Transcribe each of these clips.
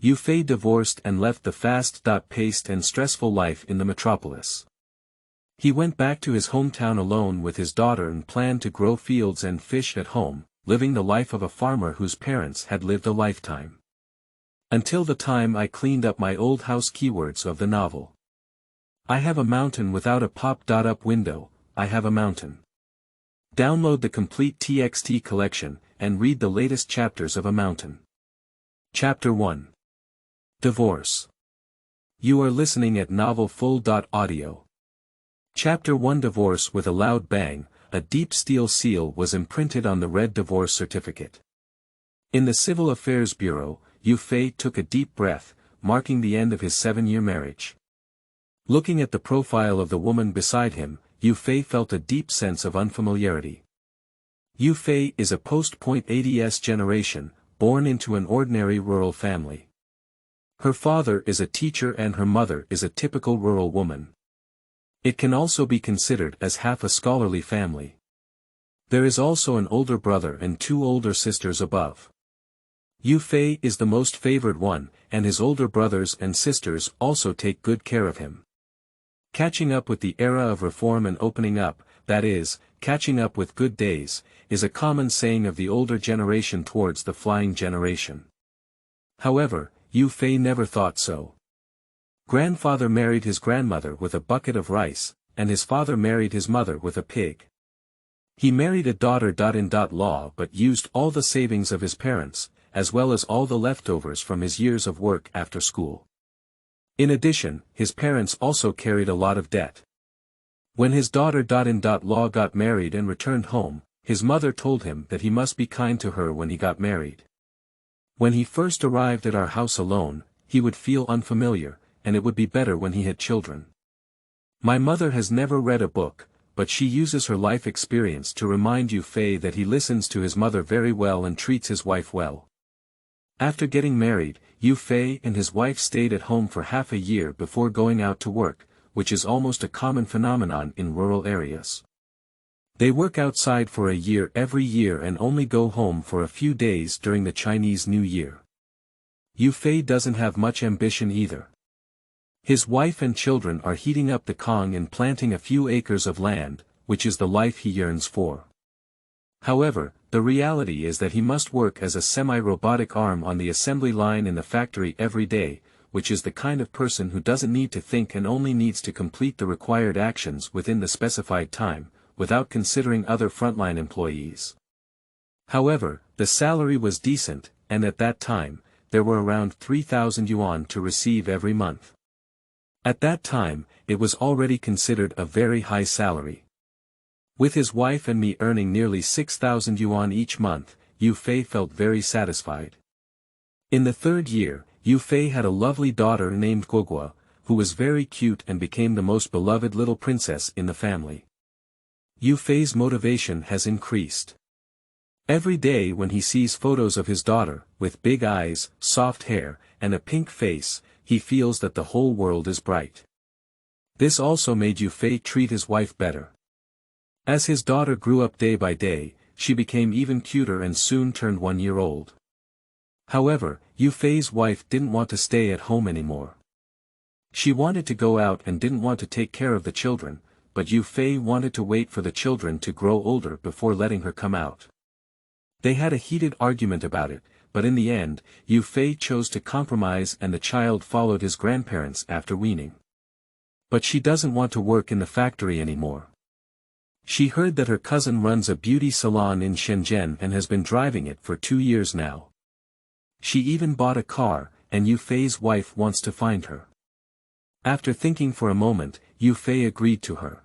Yu Fei divorced and left the fast-paced and stressful life in the metropolis. He went back to his hometown alone with his daughter and planned to grow fields and fish at home, living the life of a farmer whose parents had lived a lifetime. Until the time I cleaned up my old house. Keywords of the novel. I have a mountain without a pop-up window. I have a mountain. Download the complete TXT collection, and read the latest chapters of A Mountain. Chapter 1. Divorce. You are listening at novelfull.audio. Chapter 1. Divorce. With a loud bang, a deep steel seal was imprinted on the red divorce certificate. In the Civil Affairs Bureau, Yu Fei took a deep breath, marking the end of his 7-year marriage. Looking at the profile of the woman beside him, Yu Fei felt a deep sense of unfamiliarity. Yu Fei is a post-80s generation, born into an ordinary rural family. Her father is a teacher and her mother is a typical rural woman. It can also be considered as half a scholarly family. There is also an older brother and 2 older sisters above. Yu Fei is the most favored one, and his older brothers and sisters also take good care of him. Catching up with the era of reform and opening up, that is, catching up with good days, is a common saying of the older generation towards the flying generation. However, Yu Fei never thought so. Grandfather married his grandmother with a bucket of rice, and his father married his mother with a pig. He married a daughter-in-law but used all the savings of his parents, as well as all the leftovers from his years of work after school. In addition, his parents also carried a lot of debt. When his daughter-in-law got married and returned home, his mother told him that he must be kind to her when he got married. When he first arrived at our house alone, he would feel unfamiliar, and it would be better when he had children. My mother has never read a book, but she uses her life experience to remind Yu Fei that he listens to his mother very well and treats his wife well. After getting married, Yu Fei and his wife stayed at home for half a year before going out to work, which is almost a common phenomenon in rural areas. They work outside for a year every year and only go home for a few days during the Chinese New Year. Yu Fei doesn't have much ambition either. His wife and children are heating up the Kong and planting a few acres of land, which is the life he yearns for. However, the reality is that he must work as a semi-robotic arm on the assembly line in the factory every day, which is the kind of person who doesn't need to think and only needs to complete the required actions within the specified time, without considering other frontline employees. However, the salary was decent, and at that time, there were around 3,000 yuan to receive every month. At that time, it was already considered a very high salary. With his wife and me earning nearly 6,000 yuan each month, Yu Fei felt very satisfied. In the 3rd year, Yu Fei had a lovely daughter named Guogua, who was very cute and became the most beloved little princess in the family. Yu Fei's motivation has increased. Every day when he sees photos of his daughter, with big eyes, soft hair, and a pink face, he feels that the whole world is bright. This also made Yu Fei treat his wife better. As his daughter grew up day by day, she became even cuter and soon turned 1 year old. However, Yu Fei's wife didn't want to stay at home anymore. She wanted to go out and didn't want to take care of the children, but Yu Fei wanted to wait for the children to grow older before letting her come out. They had a heated argument about it, but in the end, Yu Fei chose to compromise and the child followed his grandparents after weaning. But she doesn't want to work in the factory anymore. She heard that her cousin runs a beauty salon in Shenzhen and has been driving it for 2 years now. She even bought a car, and Yu Fei's wife wants to find her. After thinking for a moment, Yu Fei agreed to her.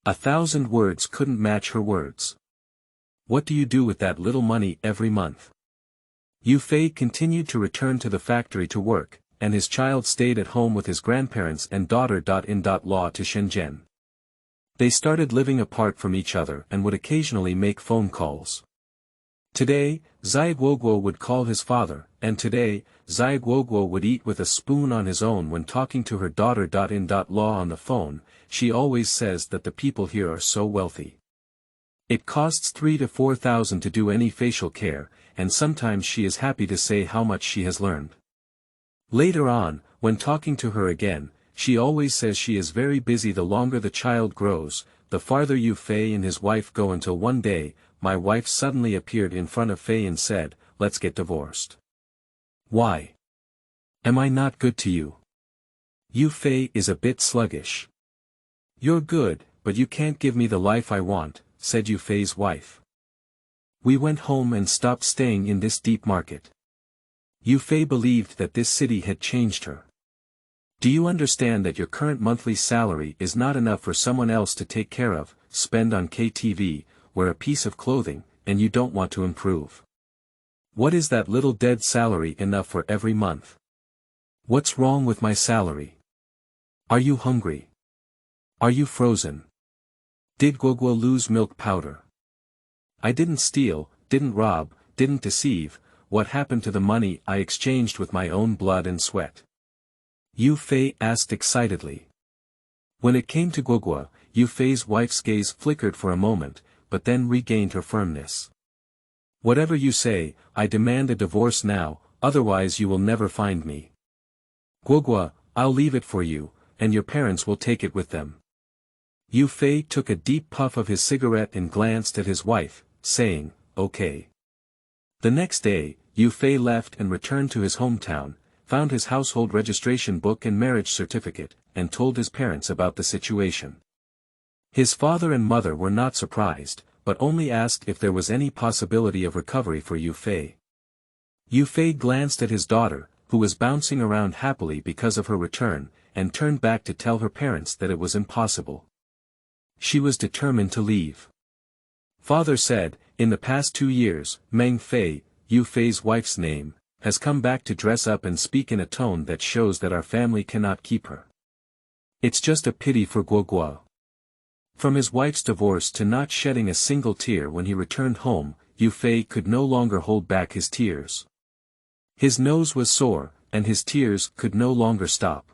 1,000 words couldn't match her words. What do you do with that little money every month? Yu Fei continued to return to the factory to work, and his child stayed at home with his grandparents and daughter-in-law to Shenzhen. They started living apart from each other and would occasionally make phone calls. Today, Zai Guoguo would call his father, and today, Zai Guoguo would eat with a spoon on his own when talking to her daughter-in-law on the phone. She always says that the people here are so wealthy. It costs 3,000 to 4,000 to do any facial care, and sometimes she is happy to say how much she has learned. Later on, when talking to her again, she always says she is very busy the longer the child grows, the farther Yu Fei and his wife go until one day, my wife suddenly appeared in front of Fei and said, "Let's get divorced." Why? Am I not good to you? Yu Fei is a bit sluggish. You're good, but you can't give me the life I want, said Yu Fei's wife. We went home and stopped staying in this deep market. Yu Fei believed that this city had changed her. Do you understand that your current monthly salary is not enough for someone else to take care of, spend on KTV, wear a piece of clothing, and you don't want to improve? What is that little dead salary enough for every month? What's wrong with my salary? Are you hungry? Are you frozen? Did Guogua lose milk powder? I didn't steal, didn't rob, didn't deceive. What happened to the money I exchanged with my own blood and sweat? Yu Fei asked excitedly. When it came to Guogua, Yu Fei's wife's gaze flickered for a moment, but then regained her firmness. Whatever you say, I demand a divorce now, otherwise you will never find me. Guogua, I'll leave it for you, and your parents will take it with them. Yu Fei took a deep puff of his cigarette and glanced at his wife, saying, "Okay." The next day, Yu Fei left and returned to his hometown, found his household registration book and marriage certificate, and told his parents about the situation. His father and mother were not surprised, but only asked if there was any possibility of recovery for Yu Fei. Yu Fei glanced at his daughter, who was bouncing around happily because of her return, and turned back to tell her parents that it was impossible. She was determined to leave. Father said, in the past 2 years, Meng Fei, Yu Fei's wife's name, has come back to dress up and speak in a tone that shows that our family cannot keep her. It's just a pity for Guogua. From his wife's divorce to not shedding a single tear when he returned home, Yu Fei could no longer hold back his tears. His nose was sore, and his tears could no longer stop.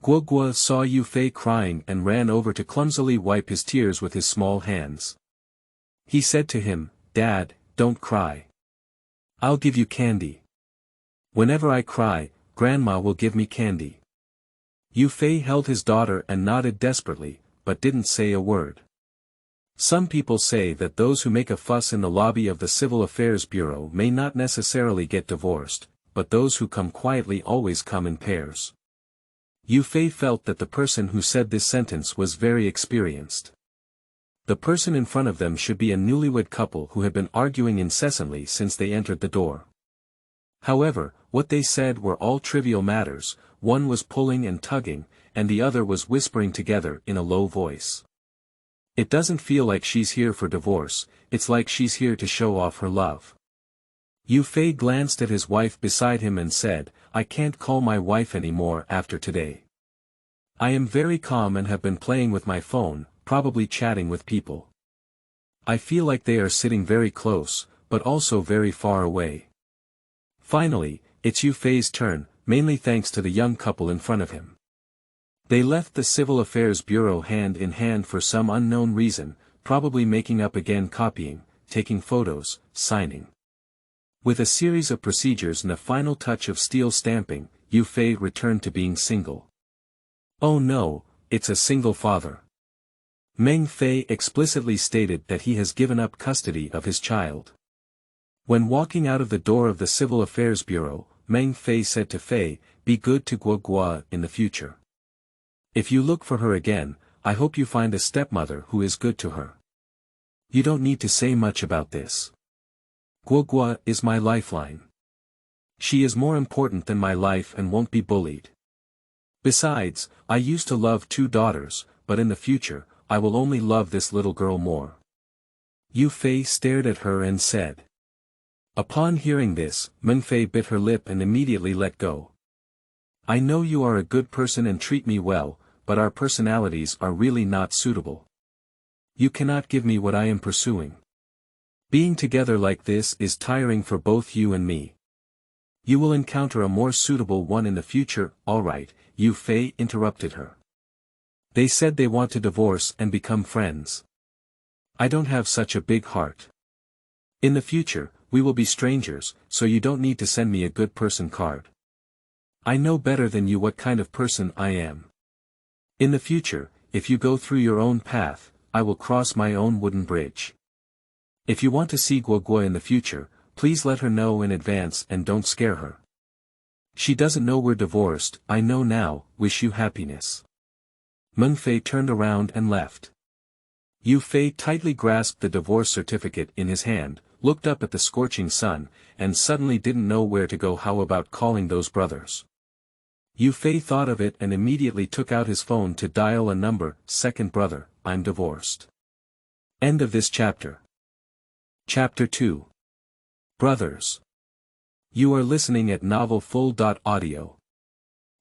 Guogua saw Yu Fei crying and ran over to clumsily wipe his tears with his small hands. He said to him, "Dad, don't cry. I'll give you candy. Whenever I cry, Grandma will give me candy." Yu Fei held his daughter and nodded desperately, but didn't say a word. Some people say that those who make a fuss in the lobby of the Civil Affairs Bureau may not necessarily get divorced, but those who come quietly always come in pairs. Yu Fei felt that the person who said this sentence was very experienced. The person in front of them should be a newlywed couple who had been arguing incessantly since they entered the door. However, what they said were all trivial matters, one was pulling and tugging, and the other was whispering together in a low voice. It doesn't feel like she's here for divorce, it's like she's here to show off her love. Yu Fei glanced at his wife beside him and said, "I can't call my wife anymore after today. I am very calm and have been playing with my phone, probably chatting with people. I feel like they are sitting very close, but also very far away." Finally, it's Yu Fei's turn, mainly thanks to the young couple in front of him. They left the Civil Affairs Bureau hand in hand for some unknown reason, probably making up again, copying, taking photos, signing. With a series of procedures and a final touch of steel stamping, Yu Fei returned to being single. Oh no, it's a single father. Meng Fei explicitly stated that he has given up custody of his child. When walking out of the door of the Civil Affairs Bureau, Meng Fei said to Fei, "Be good to Guogua in the future. If you look for her again, I hope you find a stepmother who is good to her. You don't need to say much about this. Guogua is my lifeline. She is more important than my life and won't be bullied. Besides, I used to love 2 daughters, but in the future, I will only love this little girl more." Yu Fei stared at her and said. Upon hearing this, Meng Fei bit her lip and immediately let go. "I know you are a good person and treat me well, but our personalities are really not suitable. You cannot give me what I am pursuing. Being together like this is tiring for both you and me. You will encounter a more suitable one in the future." "All right," Yu Fei interrupted her. "They said they want to divorce and become friends. I don't have such a big heart. In the future, we will be strangers, so you don't need to send me a good person card." I know better than you what kind of person I am. In the future, if you go through your own path, I will cross my own wooden bridge. If you want to see Guoguo in the future, please let her know in advance and don't scare her. She doesn't know we're divorced. I know now. Wish you happiness. Meng Fei turned around and left. Yu Fei tightly grasped the divorce certificate in his hand, looked up at the scorching sun, and suddenly didn't know where to go. How about calling those brothers? Yu Fei thought of it and immediately took out his phone to dial a number. Second brother, I'm divorced. End of this chapter. Chapter 2. Brothers. You are listening at novelfull.audio.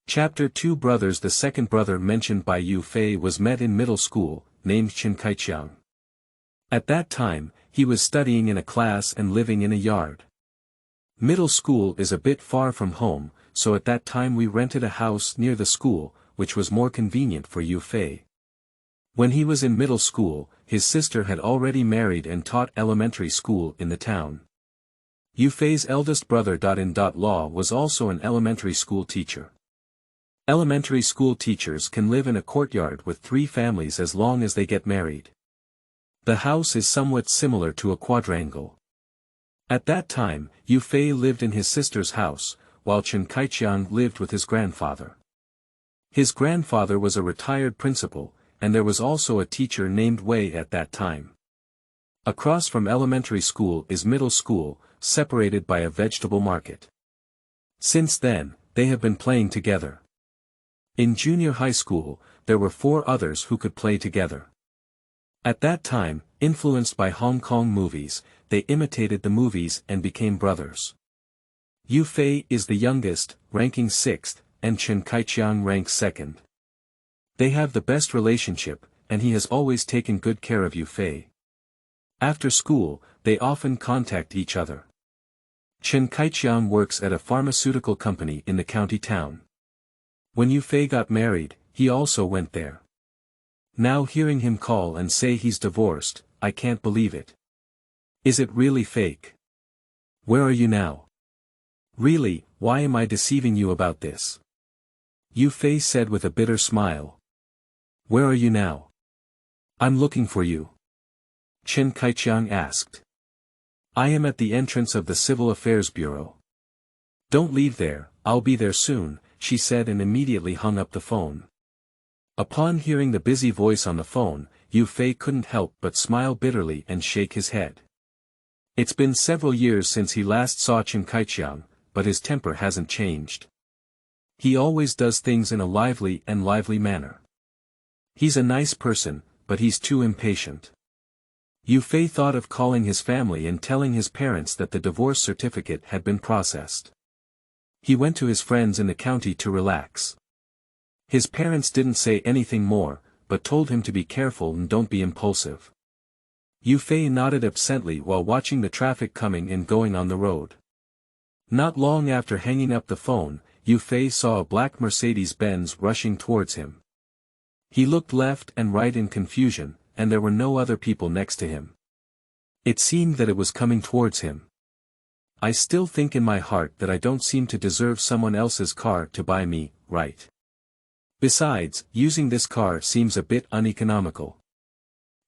Chapter 2. Brothers. The second brother mentioned by Yu Fei was met in middle school, named Chen Kaiqiang. At that time, he was studying in a class and living in a yard. Middle school is a bit far from home, so at that time we rented a house near the school, which was more convenient for Yu Fei. When he was in middle school, his sister had already married and taught elementary school in the town. Yu Fei's eldest brother In-law was also an elementary school teacher. Elementary school teachers can live in a courtyard with 3 families as long as they get married. The house is somewhat similar to a quadrangle. At that time, Yu Fei lived in his sister's house, while Chen Kaiqiang lived with his grandfather. His grandfather was a retired principal, and there was also a teacher named Wei at that time. Across from elementary school is middle school, separated by a vegetable market. Since then, they have been playing together. In junior high school, there were 4 others who could play together. At that time, influenced by Hong Kong movies, they imitated the movies and became brothers. Yu Fei is the youngest, ranking 6th, and Chen Kaiqiang ranks 2nd. They have the best relationship, and he has always taken good care of Yu Fei. After school, they often contact each other. Chen Kaiqiang works at a pharmaceutical company in the county town. When Yu Fei got married, he also went there. Now hearing him call and say he's divorced, I can't believe it. Is it really fake? Where are you now? Really, why am I deceiving you about this? Yu Fei said with a bitter smile. Where are you now? I'm looking for you. Chen Kaiqiang asked. I am at the entrance of the Civil Affairs Bureau. Don't leave there, I'll be there soon, she said and immediately hung up the phone. Upon hearing the busy voice on the phone, Yu Fei couldn't help but smile bitterly and shake his head. It's been several years since he last saw Chen Kaiqiang, but his temper hasn't changed. He always does things in a lively manner. He's a nice person, but he's too impatient. Yu Fei thought of calling his family and telling his parents that the divorce certificate had been processed. He went to his friends in the county to relax. His parents didn't say anything more, but told him to be careful and don't be impulsive. Yu Fei nodded absently while watching the traffic coming and going on the road. Not long after hanging up the phone, Yu Fei saw a black Mercedes-Benz rushing towards him. He looked left and right in confusion, and there were no other people next to him. It seemed that it was coming towards him. I still think in my heart that I don't seem to deserve someone else's car to buy me, right? Besides, using this car seems a bit uneconomical.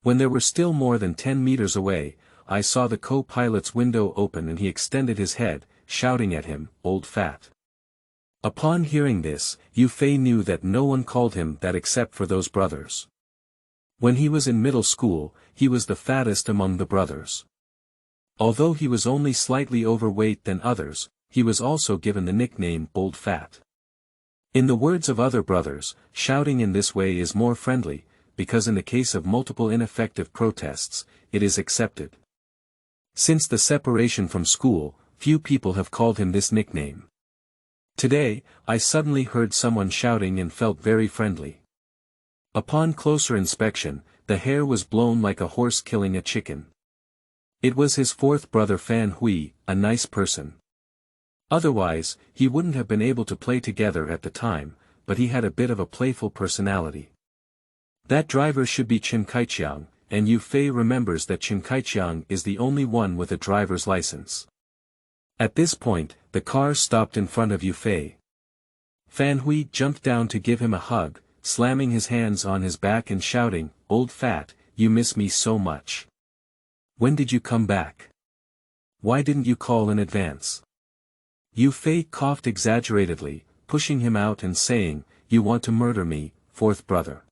When they were still more than 10 meters away, I saw the co-pilot's window open and he extended his head, shouting at him, "Old fat." Upon hearing this, Yu Fei knew that no one called him that except for those brothers. When he was in middle school, he was the fattest among the brothers. Although he was only slightly overweight than others, he was also given the nickname Old Fat. In the words of other brothers, shouting in this way is more friendly, because in the case of multiple ineffective protests, it is accepted. Since the separation from school, few people have called him this nickname. Today, I suddenly heard someone shouting and felt very friendly. Upon closer inspection, the hair was blown like a horse killing a chicken. It was his 4th brother Fan Hui, a nice person. Otherwise, he wouldn't have been able to play together at the time, but he had a bit of a playful personality. That driver should be Chen Kaiqiang, and Yu Fei remembers that Chen Kaiqiang is the only one with a driver's license. At this point, the car stopped in front of Yu Fei. Fan Hui jumped down to give him a hug, slamming his hands on his back and shouting, "Old Fat, you miss me so much. When did you come back? Why didn't you call in advance?" Yu Fei coughed exaggeratedly, pushing him out and saying, "You want to murder me, fourth brother."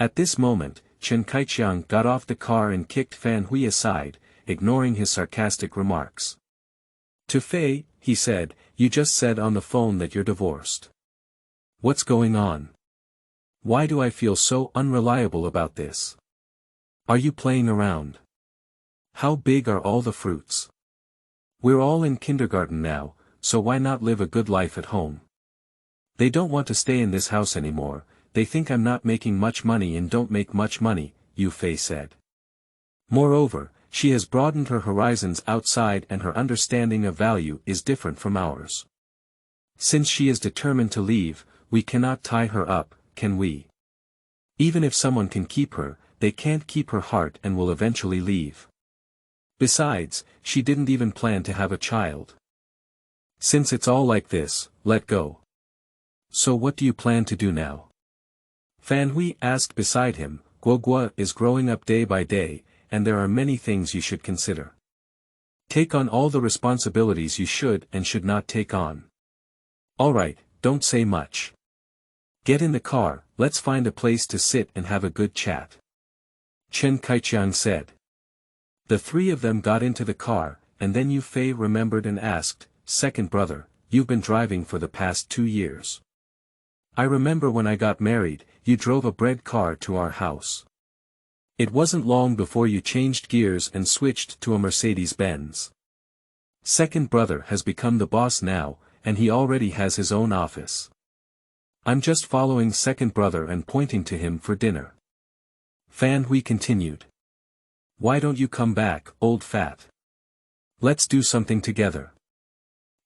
At this moment, Chen Kaiqiang got off the car and kicked Fan Hui aside, ignoring his sarcastic remarks. To Fei, he said, "You just said on the phone that you're divorced. What's going on? Why do I feel so unreliable about this? Are you playing around? How big are all the fruits? We're all in kindergarten now, so why not live a good life at home? They don't want to stay in this house anymore, they think I'm not making much money and don't make much money," Yu Fei said. Moreover, she has broadened her horizons outside and her understanding of value is different from ours. Since she is determined to leave, we cannot tie her up, can we? Even if someone can keep her, they can't keep her heart and will eventually leave. Besides, she didn't even plan to have a child. Since it's all like this, let go. So what do you plan to do now? Fan Hui asked beside him. "Guogua is growing up day by day, and there are many things you should consider. Take on all the responsibilities you should and should not take on. Alright, don't say much. Get in the car, let's find a place to sit and have a good chat," Chen Kaiqiang said. The three of them got into the car, and then Yu Fei remembered and asked, "Second brother, you've been driving for the past 2 years. I remember when I got married, you drove a bread car to our house. It wasn't long before you changed gears and switched to a Mercedes-Benz. Second brother has become the boss now, and he already has his own office. I'm just following second brother and pointing to him for dinner." Fan Hui continued. "Why don't you come back, old fat? Let's do something together.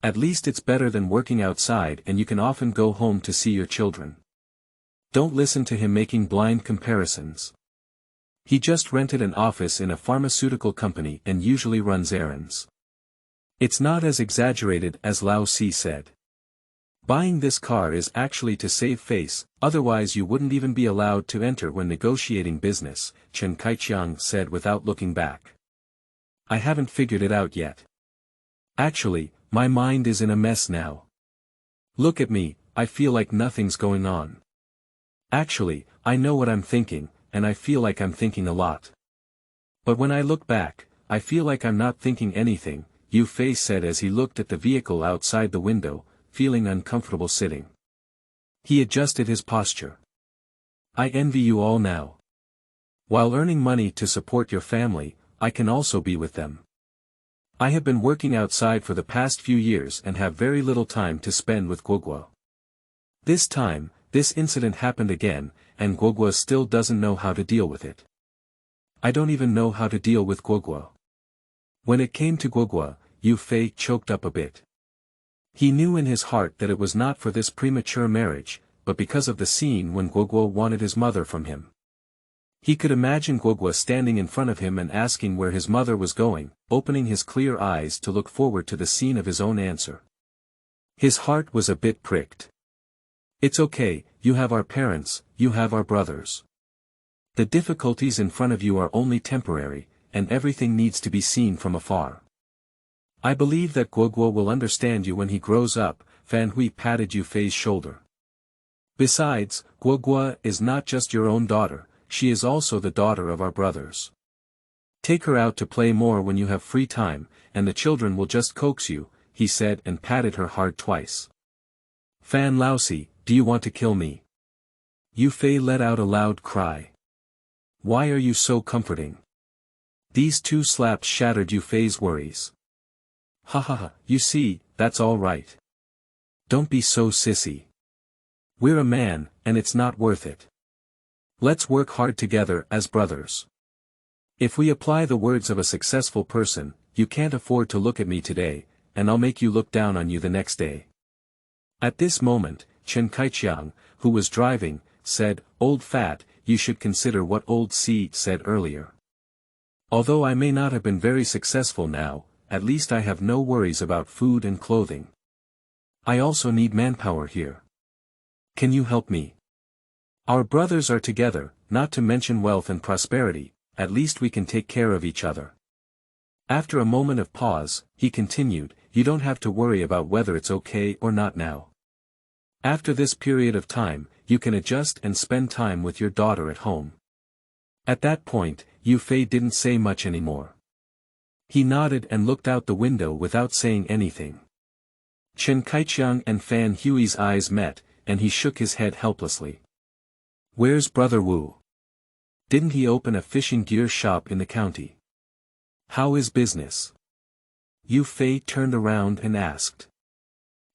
At least it's better than working outside and you can often go home to see your children. Don't listen to him making blind comparisons. He just rented an office in a pharmaceutical company and usually runs errands. It's not as exaggerated as Lao Si said. Buying this car is actually to save face, otherwise you wouldn't even be allowed to enter when negotiating business," Chen Kaiqiang said without looking back. "I haven't figured it out yet. Actually, my mind is in a mess now. Look at me, I feel like nothing's going on. Actually, I know what I'm thinking, and I feel like I'm thinking a lot. But when I look back, I feel like I'm not thinking anything," Yu Fei said as he looked at the vehicle outside the window, feeling uncomfortable sitting. He adjusted his posture. "I envy you all now. While earning money to support your family, I can also be with them. I have been working outside for the past few years and have very little time to spend with Guogua. This time, this incident happened again, and Guogua still doesn't know how to deal with it. I don't even know how to deal with Guogua." When it came to Guogua, Yu Fei choked up a bit. He knew in his heart that it was not for this premature marriage, but because of the scene when Guogua wanted his mother from him. He could imagine Guogua standing in front of him and asking where his mother was going, opening his clear eyes to look forward to the scene of his own answer. His heart was a bit pricked. "It's okay, you have our parents, you have our brothers. The difficulties in front of you are only temporary, and everything needs to be seen from afar. I believe that Guogua will understand you when he grows up," Fan Hui patted Yu Fei's shoulder. "Besides, Guogua is not just your own daughter, she is also the daughter of our brothers. Take her out to play more when you have free time, and the children will just coax you," he said and patted her hard twice. "Fan Laosi, do you want to kill me?" Yu Fei let out a loud cry. "Why are you so comforting?" These 2 slaps shattered Yu Fei's worries. "Ha ha ha, you see, that's all right. Don't be so sissy. We're a man, and it's not worth it. Let's work hard together as brothers. If we apply the words of a successful person, you can't afford to look at me today, and I'll make you look down on you the next day." At this moment, Chen Kaiqiang, who was driving, said, "Old Fat, you should consider what Old Si said earlier. Although I may not have been very successful now, at least I have no worries about food and clothing. I also need manpower here. Can you help me? Our brothers are together, not to mention wealth and prosperity, at least we can take care of each other. After a moment of pause, he continued, you don't have to worry about whether it's okay or not now. After this period of time, you can adjust and spend time with your daughter at home. At that point, Yu Fei didn't say much anymore. He nodded and looked out the window without saying anything. Chen Kaiqiang and Fan Hui's eyes met, and he shook his head helplessly. Where's Brother Wu? Didn't he open a fishing gear shop in the county? How is business? Yu Fei turned around and asked.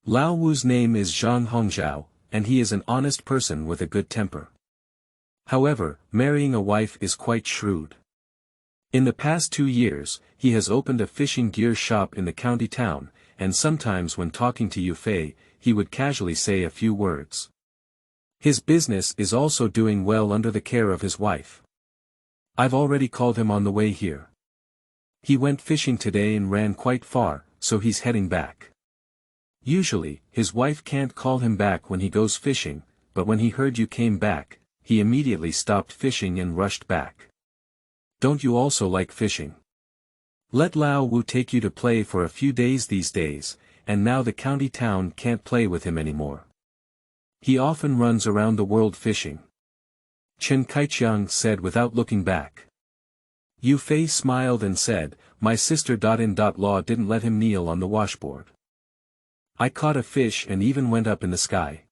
Lao Wu's name is Zhang Hongzhao, and he is an honest person with a good temper. However, marrying a wife is quite shrewd. In the past 2 years, he has opened a fishing gear shop in the county town, and sometimes when talking to Yu Fei, he would casually say a few words. His business is also doing well under the care of his wife. I've already called him on the way here. He went fishing today and ran quite far, so he's heading back. Usually, his wife can't call him back when he goes fishing, but when he heard you came back, he immediately stopped fishing and rushed back. Don't you also like fishing? Let Lao Wu take you to play for a few days these days, and now the county town can't play with him anymore. He often runs around the world fishing. Chen Kaiqiang said without looking back. Yu Fei smiled and said, my sister-in-law didn't let him kneel on the washboard. I caught a fish and even went up in the sky.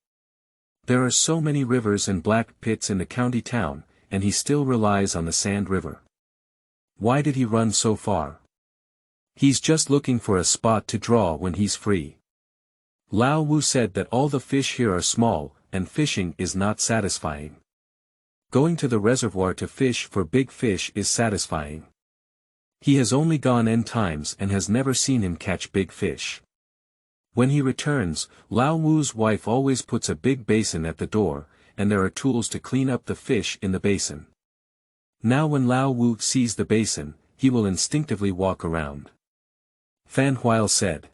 There are so many rivers and black pits in the county town, and he still relies on the sand river. Why did he run so far? He's just looking for a spot to draw when he's free. Lao Wu said that all the fish here are small, and fishing is not satisfying. Going to the reservoir to fish for big fish is satisfying. He has only gone N times and has never seen him catch big fish. When he returns, Lao Wu's wife always puts a big basin at the door, and there are tools to clean up the fish in the basin. Now when Lao Wu sees the basin, he will instinctively walk around. Fan Huile said.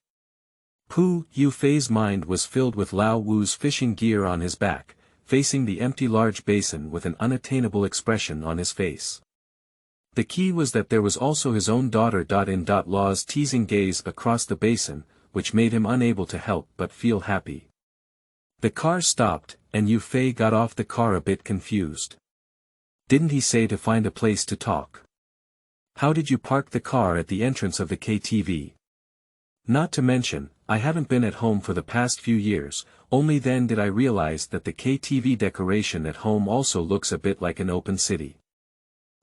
Yu Fei's mind was filled with Lao Wu's fishing gear on his back, facing the empty large basin with an unattainable expression on his face. The key was that there was also his own daughter-in-law's teasing gaze across the basin, which made him unable to help but feel happy. The car stopped, and Yu Fei got off the car a bit confused. Didn't he say to find a place to talk? How did you park the car at the entrance of the KTV? Not to mention, I haven't been at home for the past few years, only then did I realize that the KTV decoration at home also looks a bit like an open city.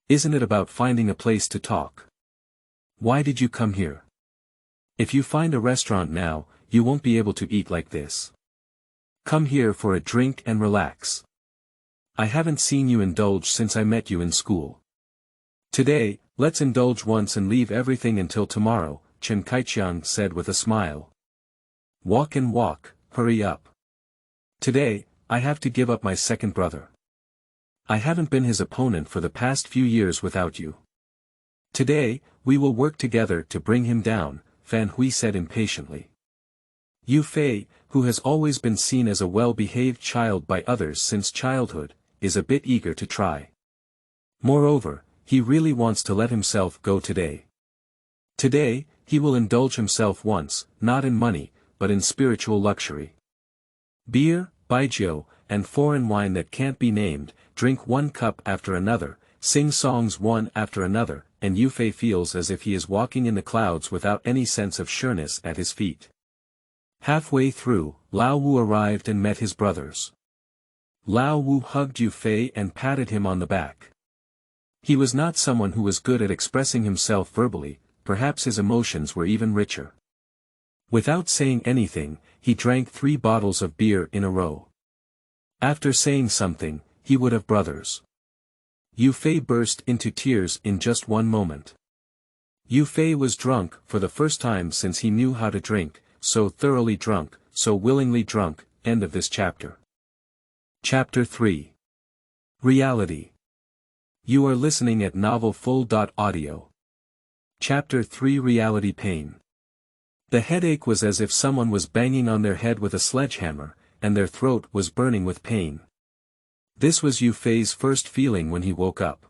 Isn't it about finding a place to talk? Why did you come here? If you find a restaurant now, you won't be able to eat like this. Come here for a drink and relax. I haven't seen you indulge since I met you in school. Today, let's indulge once and leave everything until tomorrow, Chen Kaiqiang said with a smile. Walk and walk, hurry up. Today, I have to give up my second brother. I haven't been his opponent for the past few years without you. Today, we will work together to bring him down, Fan Hui said impatiently. Yu Fei, who has always been seen as a well-behaved child by others since childhood, is a bit eager to try. Moreover, he really wants to let himself go today. Today, he will indulge himself once, not in money, but in spiritual luxury. Beer, baijiu, and foreign wine that can't be named, drink one cup after another, sing songs one after another, and Yu Fei feels as if he is walking in the clouds without any sense of sureness at his feet. Halfway through, Lao Wu arrived and met his brothers. Lao Wu hugged Yu Fei and patted him on the back. He was not someone who was good at expressing himself verbally, perhaps his emotions were even richer. Without saying anything, he drank 3 bottles of beer in a row. After saying something, he would have brothers. Yu Fei burst into tears in just one moment. Yu Fei was drunk for the first time since he knew how to drink, so thoroughly drunk, so willingly drunk. End of this chapter. Chapter 3. Reality. You are listening at novelfull.audio. Chapter 3. Reality Pain. The headache was as if someone was banging on their head with a sledgehammer, and their throat was burning with pain. This was Yu Fei's first feeling when he woke up.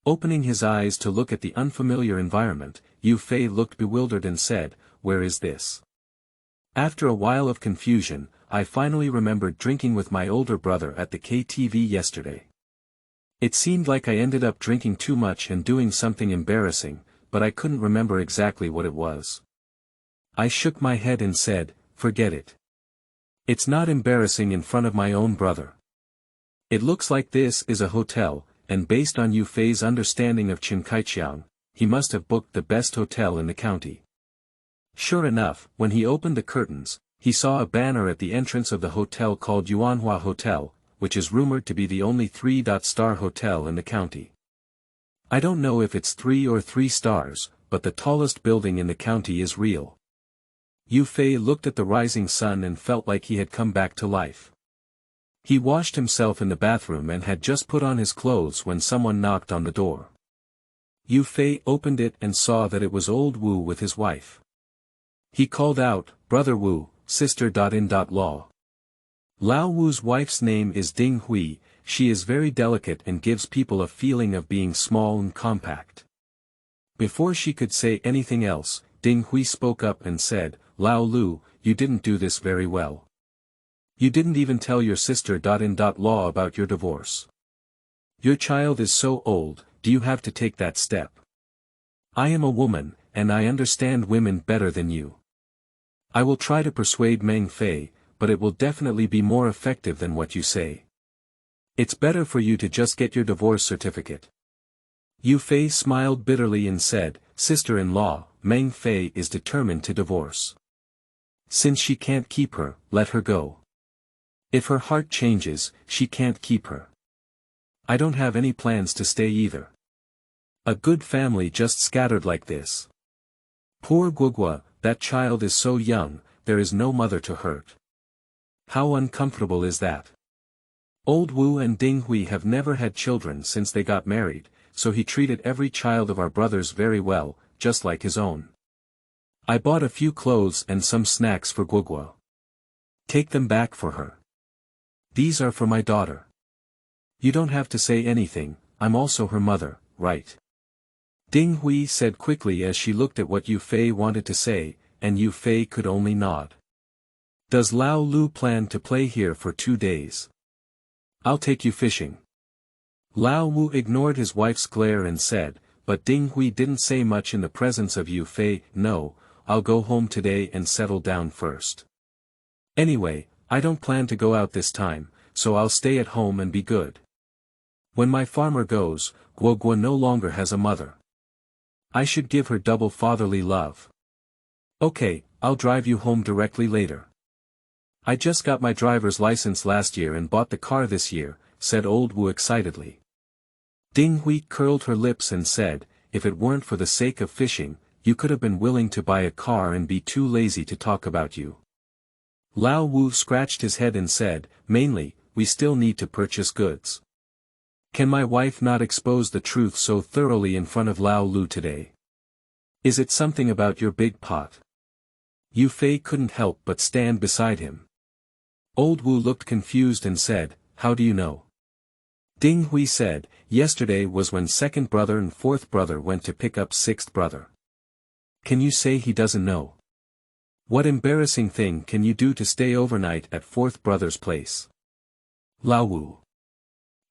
Opening his eyes to look at the unfamiliar environment, Yu Fei looked bewildered and said, "Where is this?" After a while of confusion, I finally remembered drinking with my older brother at the KTV yesterday. It seemed like I ended up drinking too much and doing something embarrassing, but I couldn't remember exactly what it was. I shook my head and said, "Forget it. It's not embarrassing in front of my own brother. It looks like this is a hotel, and based on Yu Fei's understanding of Qianqiang, he must have booked the best hotel in the county." Sure enough, when he opened the curtains, he saw a banner at the entrance of the hotel called Yuanhua Hotel, which is rumored to be the only 3-star hotel in the county. I don't know if it's 3 or 3 stars, but the tallest building in the county is real. Yu Fei looked at the rising sun and felt like he had come back to life. He washed himself in the bathroom and had just put on his clothes when someone knocked on the door. Yu Fei opened it and saw that it was old Wu with his wife. He called out, "Brother Wu, sister.in.law." Lao Wu's wife's name is Ding Hui. She is very delicate and gives people a feeling of being small and compact. Before she could say anything else, Ding Hui spoke up and said, "Lao Lu, you didn't do this very well. You didn't even tell your sister.in.law about your divorce. Your child is so old, do you have to take that step? I am a woman, and I understand women better than you. I will try to persuade Meng Fei, but it will definitely be more effective than what you say. It's better for you to just get your divorce certificate." Yu Fei smiled bitterly and said, "Sister-in-law, Meng Fei is determined to divorce. Since she can't keep her, let her go. If her heart changes, she can't keep her. I don't have any plans to stay either. A good family just scattered like this. Poor Guogua, that child is so young, there is no mother to hurt. How uncomfortable is that? Old Wu and Ding Hui have never had children since they got married, so he treated every child of our brothers very well, just like his own. I bought a few clothes and some snacks for Guogua. Take them back for her. These are for my daughter. You don't have to say anything, I'm also her mother, right?" Ding Hui said quickly as she looked at what Yu Fei wanted to say, and Yu Fei could only nod. "Does Lao Lu plan to play here for 2 days? I'll take you fishing." Lao Wu ignored his wife's glare and said, but Ding Hui didn't say much in the presence of Yu Fei. "No, I'll go home today and settle down first. Anyway, I don't plan to go out this time, so I'll stay at home and be good. When my farmer goes, Guogua no longer has a mother. I should give her double fatherly love. Okay, I'll drive you home directly later. I just got my driver's license last year and bought the car this year," said old Wu excitedly. Ding Hui curled her lips and said, "If it weren't for the sake of fishing, you could have been willing to buy a car and be too lazy to talk about you." Lao Wu scratched his head and said, "Mainly, we still need to purchase goods. Can my wife not expose the truth so thoroughly in front of Lao Lu today? Is it something about your big pot?" Yu Fei couldn't help but stand beside him. Old Wu looked confused and said, "How do you know?" Ding Hui said, "Yesterday was when second brother and fourth brother went to pick up sixth brother. Can you say he doesn't know? What embarrassing thing can you do to stay overnight at fourth brother's place?" Lao Wu.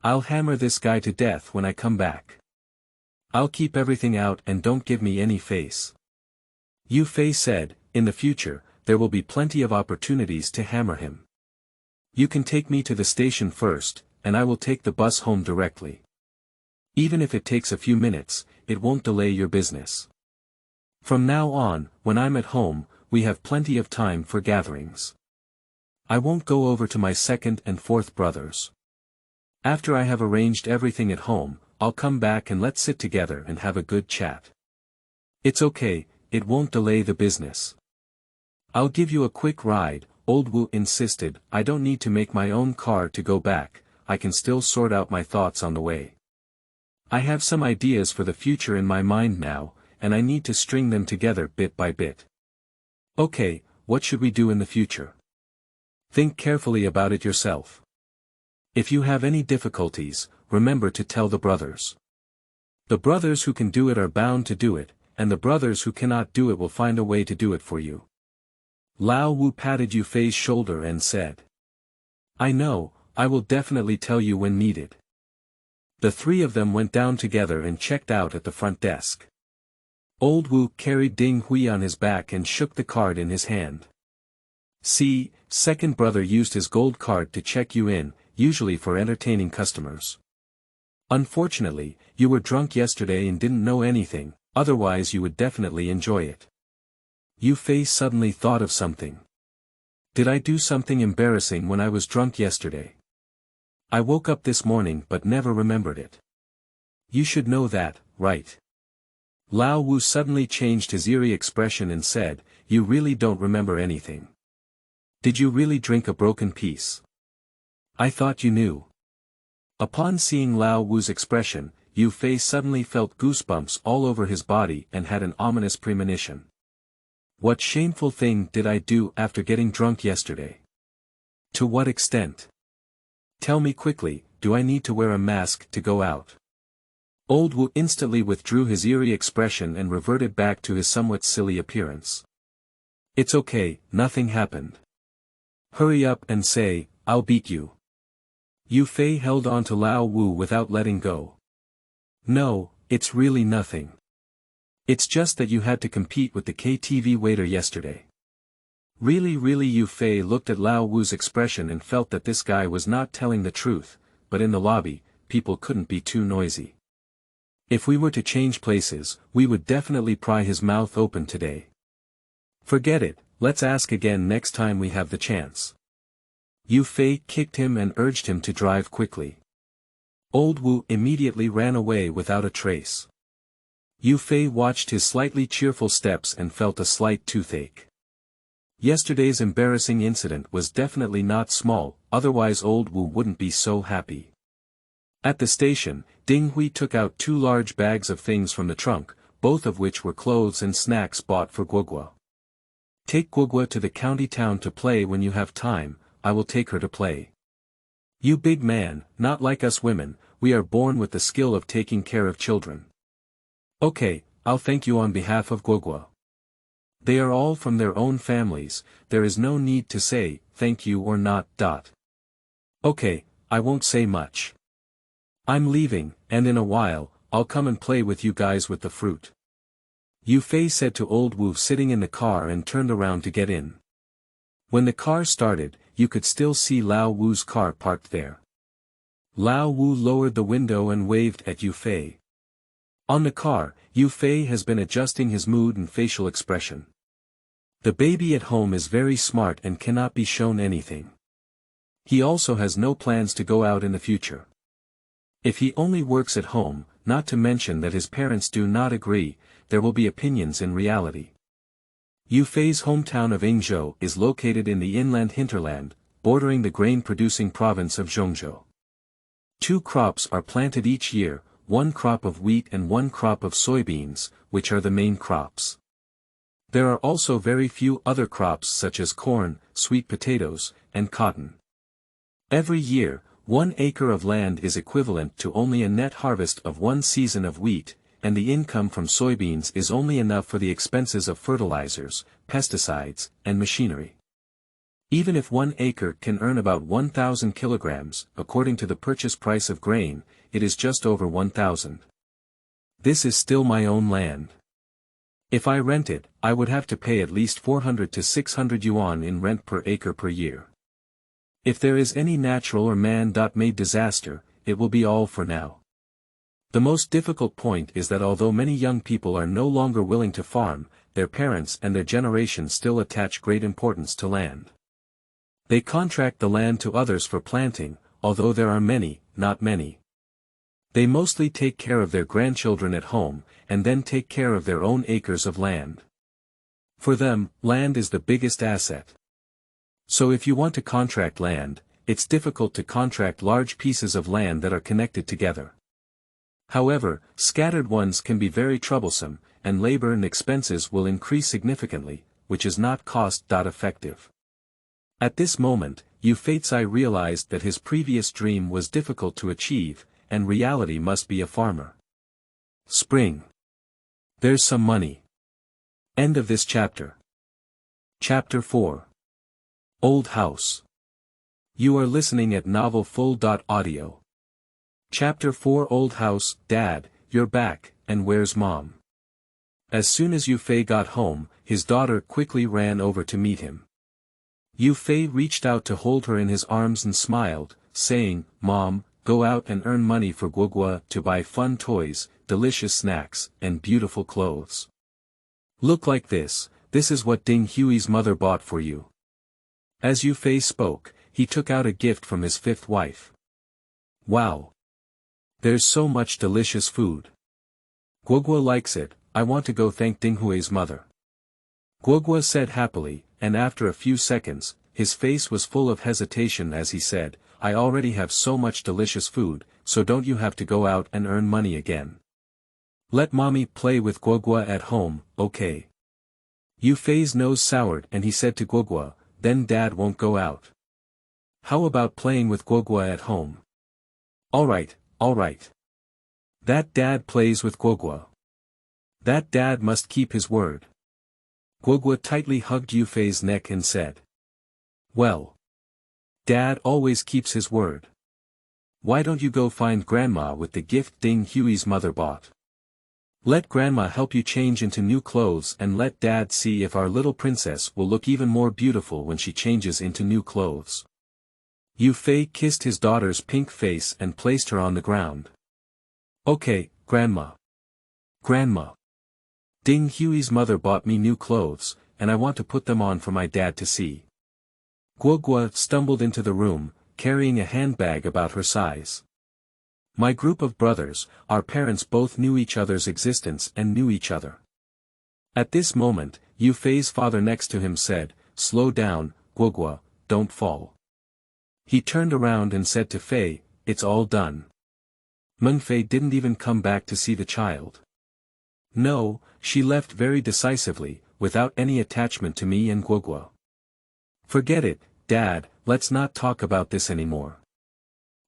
"I'll hammer this guy to death when I come back. I'll keep everything out and don't give me any face." Yu Fei said, "In the future, there will be plenty of opportunities to hammer him. You can take me to the station first, and I will take the bus home directly. Even if it takes a few minutes, it won't delay your business. From now on, when I'm at home, we have plenty of time for gatherings. I won't go over to my second and fourth brothers. After I have arranged everything at home, I'll come back and let's sit together and have a good chat. It's okay, it won't delay the business. I'll give you a quick ride," old Wu insisted. "I don't need to make my own car to go back, I can still sort out my thoughts on the way. I have some ideas for the future in my mind now, and I need to string them together bit by bit." "Okay, what should we do in the future?" Think carefully about it yourself. If you have any difficulties, remember to tell the brothers. The brothers who can do it are bound to do it, and the brothers who cannot do it will find a way to do it for you. Lao Wu patted Yu Fei's shoulder and said. I know, I will definitely tell you when needed. The three of them went down together and checked out at the front desk. Old Wu carried Ding Hui on his back and shook the card in his hand. See, second brother used his gold card to check you in, usually for entertaining customers. Unfortunately, you were drunk yesterday and didn't know anything, otherwise you would definitely enjoy it. Yu Fei suddenly thought of something. Did I do something embarrassing when I was drunk yesterday? I woke up this morning but never remembered it. You should know that, right? Lao Wu suddenly changed his eerie expression and said, You really don't remember anything. Did you really drink a broken piece? I thought you knew. Upon seeing Lao Wu's expression, Yu Fei suddenly felt goosebumps all over his body and had an ominous premonition. What shameful thing did I do after getting drunk yesterday? To what extent? Tell me quickly, do I need to wear a mask to go out? Old Wu instantly withdrew his eerie expression and reverted back to his somewhat silly appearance. It's okay, nothing happened. Hurry up and say, I'll beat you. Yu Fei held on to Lao Wu without letting go. No, it's really nothing. It's just that you had to compete with the KTV waiter yesterday. Really Yu Fei looked at Lao Wu's expression and felt that this guy was not telling the truth, but in the lobby, people couldn't be too noisy. If we were to change places, we would definitely pry his mouth open today. Forget it, let's ask again next time we have the chance. Yu Fei kicked him and urged him to drive quickly. Old Wu immediately ran away without a trace. Yu Fei watched his slightly cheerful steps and felt a slight toothache. Yesterday's embarrassing incident was definitely not small, otherwise Old Wu wouldn't be so happy. At the station, Ding Hui took out 2 large bags of things from the trunk, both of which were clothes and snacks bought for Guogua. Take Guogua to the county town to play when you have time, I will take her to play. You big man, not like us women, we are born with the skill of taking care of children. Okay, I'll thank you on behalf of Guogua. They are all from their own families, there is no need to say, thank you or not. Okay, I won't say much. I'm leaving, and in a while, I'll come and play with you guys with the fruit. Yu Fei said to Old Wu sitting in the car and turned around to get in. When the car started, you could still see Lao Wu's car parked there. Lao Wu lowered the window and waved at Yu Fei. On the car, Yu Fei has been adjusting his mood and facial expression. The baby at home is very smart and cannot be shown anything. He also has no plans to go out in the future. If he only works at home, not to mention that his parents do not agree, there will be opinions in reality. Yu Fei's hometown of Yingzhou is located in the inland hinterland, bordering the grain-producing province of Zhongzhou. 2 crops are planted each year, 1 crop of wheat and 1 crop of soybeans, which are the main crops. There are also very few other crops such as corn, sweet potatoes, and cotton. Every year, 1 acre of land is equivalent to only a net harvest of 1 season of wheat, and the income from soybeans is only enough for the expenses of fertilizers, pesticides, and machinery. Even if 1 acre can earn about 1,000 kilograms, according to the purchase price of grain, it is just over 1,000. This is still my own land. If I rent it, I would have to pay at least 400 to 600 yuan in rent per acre per year. If there is any natural or man-made disaster, it will be all for now. The most difficult point is that although many young people are no longer willing to farm, their parents and their generation still attach great importance to land. They contract the land to others for planting, although there are many, not many. They mostly take care of their grandchildren at home, and then take care of their own acres of land. For them, land is the biggest asset. So if you want to contract land, it's difficult to contract large pieces of land that are connected together. However, scattered ones can be very troublesome, and labor and expenses will increase significantly, which is not cost-effective. At this moment, Yu Fei's realized that his previous dream was difficult to achieve, and reality must be a farmer. Spring. There's some money. End of this chapter. Chapter 4. Old House. You are listening at novelfull.audio. Chapter 4 Old House. Dad, you're back, and where's Mom? As soon as Yu Fei got home, his daughter quickly ran over to meet him. Yu Fei reached out to hold her in his arms and smiled, saying, Mom, go out and earn money for Guogua to buy fun toys, delicious snacks, and beautiful clothes. Look like this is what Ding Hui's mother bought for you. As Yu Fei spoke, he took out a gift from his fifth wife. Wow! There's so much delicious food. Guogua likes it, I want to go thank Ding Hui's mother. Guogua said happily, and after a few seconds, his face was full of hesitation as he said, I already have so much delicious food, so don't you have to go out and earn money again. Let mommy play with Guogua at home, okay? Yu Fei's nose soured and he said to Guogua, then Dad won't go out. How about playing with Guogua at home? Alright. That Dad plays with Guogua. That Dad must keep his word. Guogua tightly hugged Yu Fei's neck and said. Well. Dad always keeps his word. Why don't you go find Grandma with the gift Ding Hui's mother bought? Let Grandma help you change into new clothes and let Dad see if our little princess will look even more beautiful when she changes into new clothes. Yu Fei kissed his daughter's pink face and placed her on the ground. Okay, Grandma. Grandma. Ding Hui's mother bought me new clothes, and I want to put them on for my dad to see. Guogua stumbled into the room, carrying a handbag about her size. My group of brothers, our parents both knew each other's existence and knew each other. At this moment, Yu Fei's father next to him said, slow down, Guogua, don't fall. He turned around and said to Fei, it's all done. Meng Fei didn't even come back to see the child. No, she left very decisively, without any attachment to me and Guogua. Forget it, Dad, let's not talk about this anymore.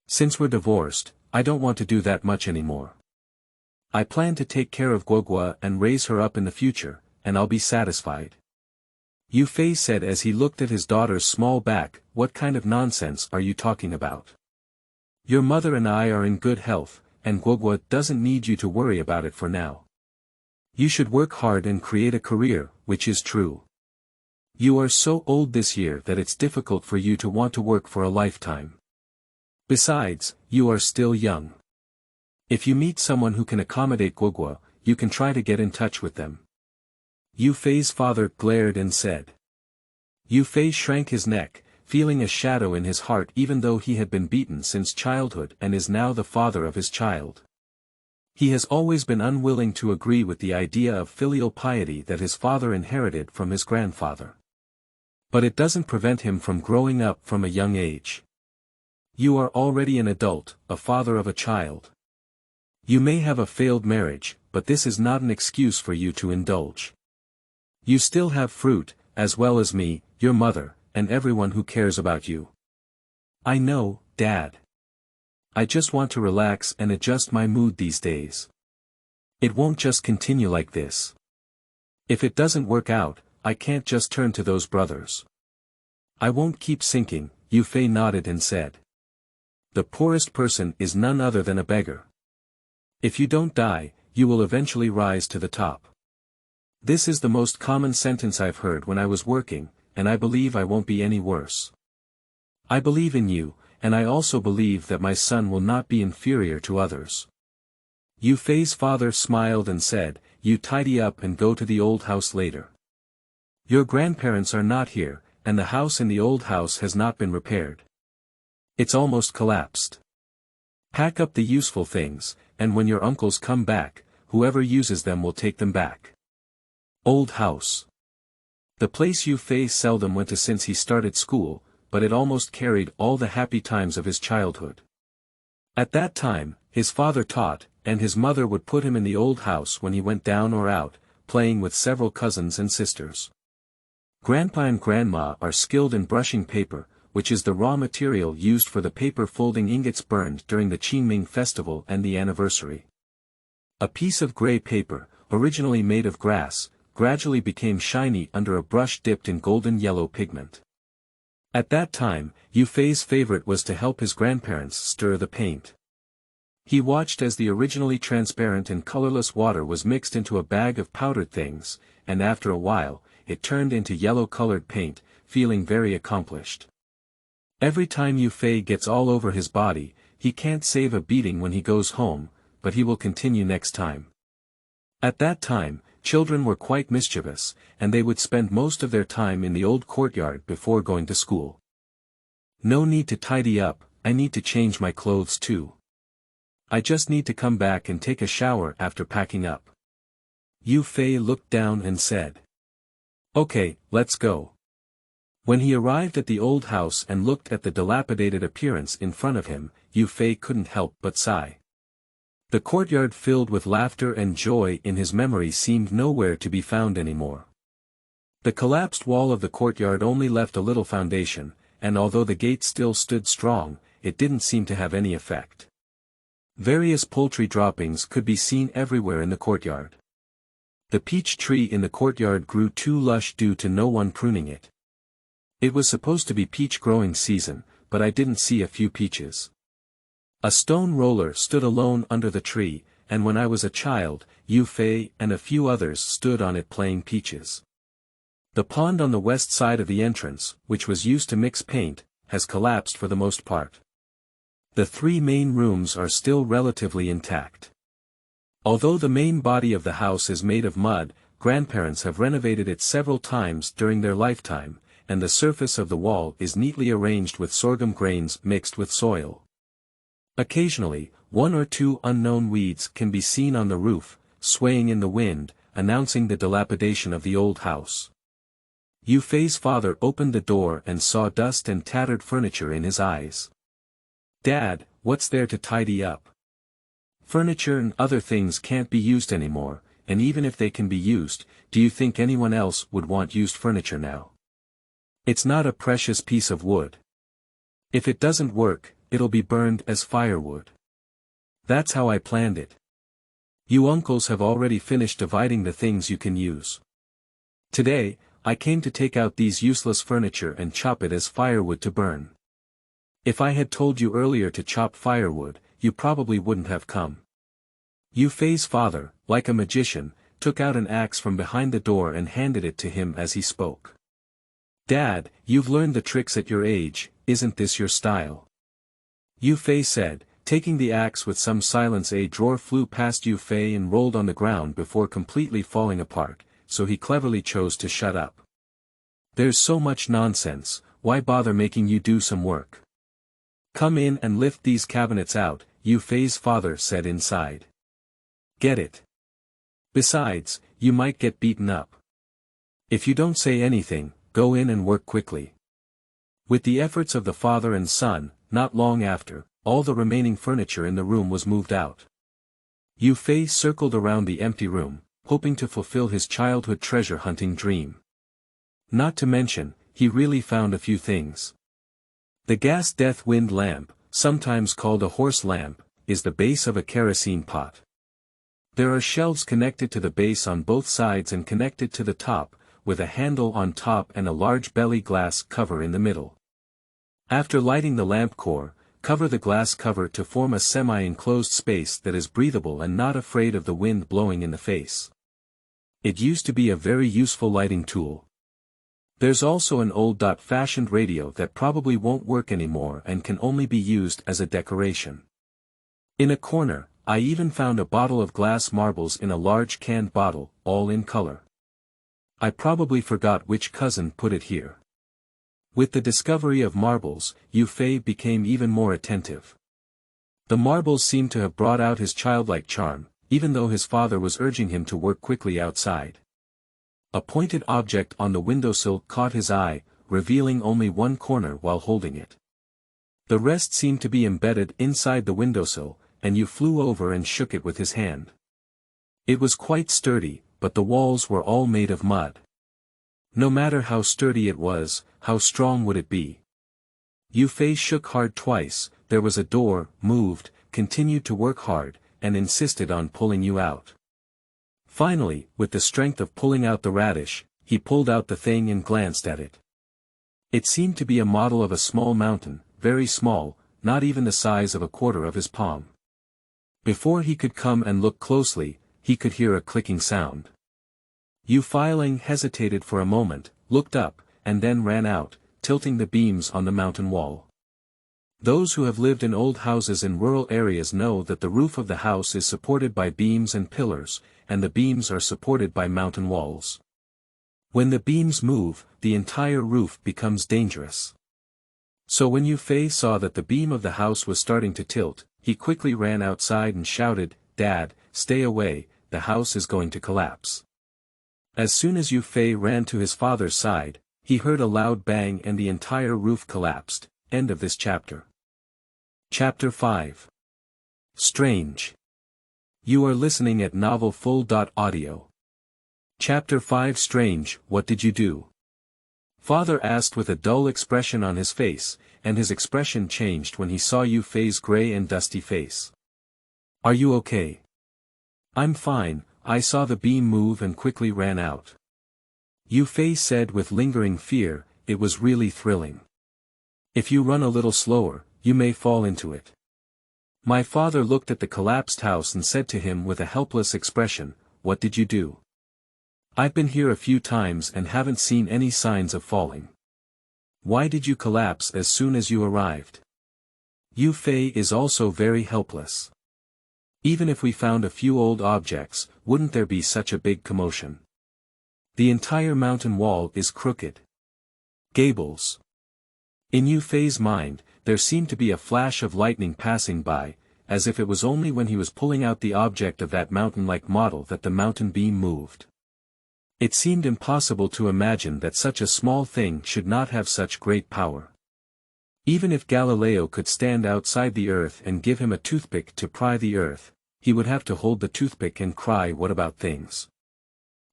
Since we're divorced, I don't want to do that much anymore. I plan to take care of Guogua and raise her up in the future, and I'll be satisfied. Yu Fei said as he looked at his daughter's small back, what kind of nonsense are you talking about? Your mother and I are in good health, and Guogua doesn't need you to worry about it for now. You should work hard and create a career, which is true. You are so old this year that it's difficult for you to want to work for a lifetime. Besides, you are still young. If you meet someone who can accommodate Guogua, you can try to get in touch with them. Yu Fei's father glared and said. Yu Fei shrank his neck, feeling a shadow in his heart even though he had been beaten since childhood and is now the father of his child. He has always been unwilling to agree with the idea of filial piety that his father inherited from his grandfather. But it doesn't prevent him from growing up from a young age. You are already an adult, a father of a child. You may have a failed marriage, but this is not an excuse for you to indulge. You still have fruit, as well as me, your mother, and everyone who cares about you. I know, Dad. I just want to relax and adjust my mood these days. It won't just continue like this. If it doesn't work out, I can't just turn to those brothers. I won't keep sinking, Yu Fei nodded and said. The poorest person is none other than a beggar. If you don't die, you will eventually rise to the top. This is the most common sentence I've heard when I was working, and I believe I won't be any worse. I believe in you, and I also believe that my son will not be inferior to others. Yu Fei's father smiled and said, you tidy up and go to the old house later. Your grandparents are not here, and the house in the old house has not been repaired. It's almost collapsed. Pack up the useful things, and when your uncles come back, whoever uses them will take them back. Old house. The place Yu Fei seldom went to since he started school, but it almost carried all the happy times of his childhood. At that time, his father taught, and his mother would put him in the old house when he went down or out, playing with several cousins and sisters. Grandpa and Grandma are skilled in brushing paper, which is the raw material used for the paper folding ingots burned during the Qingming festival and the anniversary. A piece of gray paper, originally made of grass, gradually became shiny under a brush dipped in golden yellow pigment. At that time, Yu Fei's favorite was to help his grandparents stir the paint. He watched as the originally transparent and colorless water was mixed into a bag of powdered things, and after a while, it turned into yellow-colored paint, feeling very accomplished. Every time Yu Fei gets all over his body, he can't save a beating when he goes home, but he will continue next time. At that time, children were quite mischievous, and they would spend most of their time in the old courtyard before going to school. No need to tidy up, I need to change my clothes too. I just need to come back and take a shower after packing up. Yu Fei looked down and said. Okay, let's go. When he arrived at the old house and looked at the dilapidated appearance in front of him, Yu Fei couldn't help but sigh. The courtyard filled with laughter and joy in his memory seemed nowhere to be found anymore. The collapsed wall of the courtyard only left a little foundation, and although the gate still stood strong, it didn't seem to have any effect. Various poultry droppings could be seen everywhere in the courtyard. The peach tree in the courtyard grew too lush due to no one pruning it. It was supposed to be peach growing season, but I didn't see a few peaches. A stone roller stood alone under the tree, and when I was a child, Yu Fei and a few others stood on it playing peaches. The pond on the west side of the entrance, which was used to mix paint, has collapsed for the most part. The three main rooms are still relatively intact. Although the main body of the house is made of mud, grandparents have renovated it several times during their lifetime, and the surface of the wall is neatly arranged with sorghum grains mixed with soil. Occasionally, one or two unknown weeds can be seen on the roof, swaying in the wind, announcing the dilapidation of the old house. Yu Fei's father opened the door and saw dust and tattered furniture in his eyes. Dad, what's there to tidy up? Furniture and other things can't be used anymore, and even if they can be used, do you think anyone else would want used furniture now? It's not a precious piece of wood. If it doesn't work, it'll be burned as firewood. That's how I planned it. You uncles have already finished dividing the things you can use. Today, I came to take out these useless furniture and chop it as firewood to burn. If I had told you earlier to chop firewood, you probably wouldn't have come. Yu Fei's father, like a magician, took out an axe from behind the door and handed it to him as he spoke. Dad, you've learned the tricks at your age, isn't this your style? Yu Fei said, taking the axe with some silence. A drawer flew past Yu Fei and rolled on the ground before completely falling apart, so he cleverly chose to shut up. There's so much nonsense, why bother making you do some work? Come in and lift these cabinets out, Yu Fei's father said inside. Get it? Besides, you might get beaten up. If you don't say anything, go in and work quickly. With the efforts of the father and son, not long after, all the remaining furniture in the room was moved out. Yu Fei circled around the empty room, hoping to fulfill his childhood treasure hunting dream. Not to mention, he really found a few things. The gas death wind lamp, sometimes called a horse lamp, is the base of a kerosene pot. There are shelves connected to the base on both sides and connected to the top, with a handle on top and a large belly glass cover in the middle. After lighting the lamp core, cover the glass cover to form a semi-enclosed space that is breathable and not afraid of the wind blowing in the face. It used to be a very useful lighting tool. There's also an old-fashioned radio that probably won't work anymore and can only be used as a decoration. In a corner, I even found a bottle of glass marbles in a large canned bottle, all in color. I probably forgot which cousin put it here. With the discovery of marbles, Yu Fei became even more attentive. The marbles seemed to have brought out his childlike charm, even though his father was urging him to work quickly outside. A pointed object on the windowsill caught his eye, revealing only one corner while holding it. The rest seemed to be embedded inside the windowsill, and Yu flew over and shook it with his hand. It was quite sturdy, but the walls were all made of mud. No matter how sturdy it was, how strong would it be? Yu Fei shook hard twice, there was a door, moved, continued to work hard, and insisted on pulling you out. Finally, with the strength of pulling out the radish, he pulled out the thing and glanced at it. It seemed to be a model of a small mountain, very small, not even the size of a quarter of his palm. Before he could come and look closely, he could hear a clicking sound. Yu Feiling hesitated for a moment, looked up, and then ran out, tilting the beams on the mountain wall. Those who have lived in old houses in rural areas know that the roof of the house is supported by beams and pillars, and the beams are supported by mountain walls. When the beams move, the entire roof becomes dangerous. So when Yu Fei saw that the beam of the house was starting to tilt, he quickly ran outside and shouted, "Dad, stay away, the house is going to collapse." As soon as Yu Fei ran to his father's side, he heard a loud bang and the entire roof collapsed. End of this chapter. Chapter 5. Strange. You are listening at novelfull.audio. Chapter 5. Strange, what did you do? Father asked with a dull expression on his face, and his expression changed when he saw Yu Fei's gray and dusty face. Are you okay? I'm fine, I saw the beam move and quickly ran out. Yu Fei said with lingering fear, it was really thrilling. If you run a little slower, you may fall into it. My father looked at the collapsed house and said to him with a helpless expression, what did you do? I've been here a few times and haven't seen any signs of falling. Why did you collapse as soon as you arrived? Yu Fei is also very helpless. Even if we found a few old objects, wouldn't there be such a big commotion? The entire mountain wall is crooked. Gables. In Yu Fei's mind, there seemed to be a flash of lightning passing by, as if it was only when he was pulling out the object of that mountain-like model that the mountain beam moved. It seemed impossible to imagine that such a small thing should not have such great power. Even if Galileo could stand outside the earth and give him a toothpick to pry the earth, he would have to hold the toothpick and cry, what about things?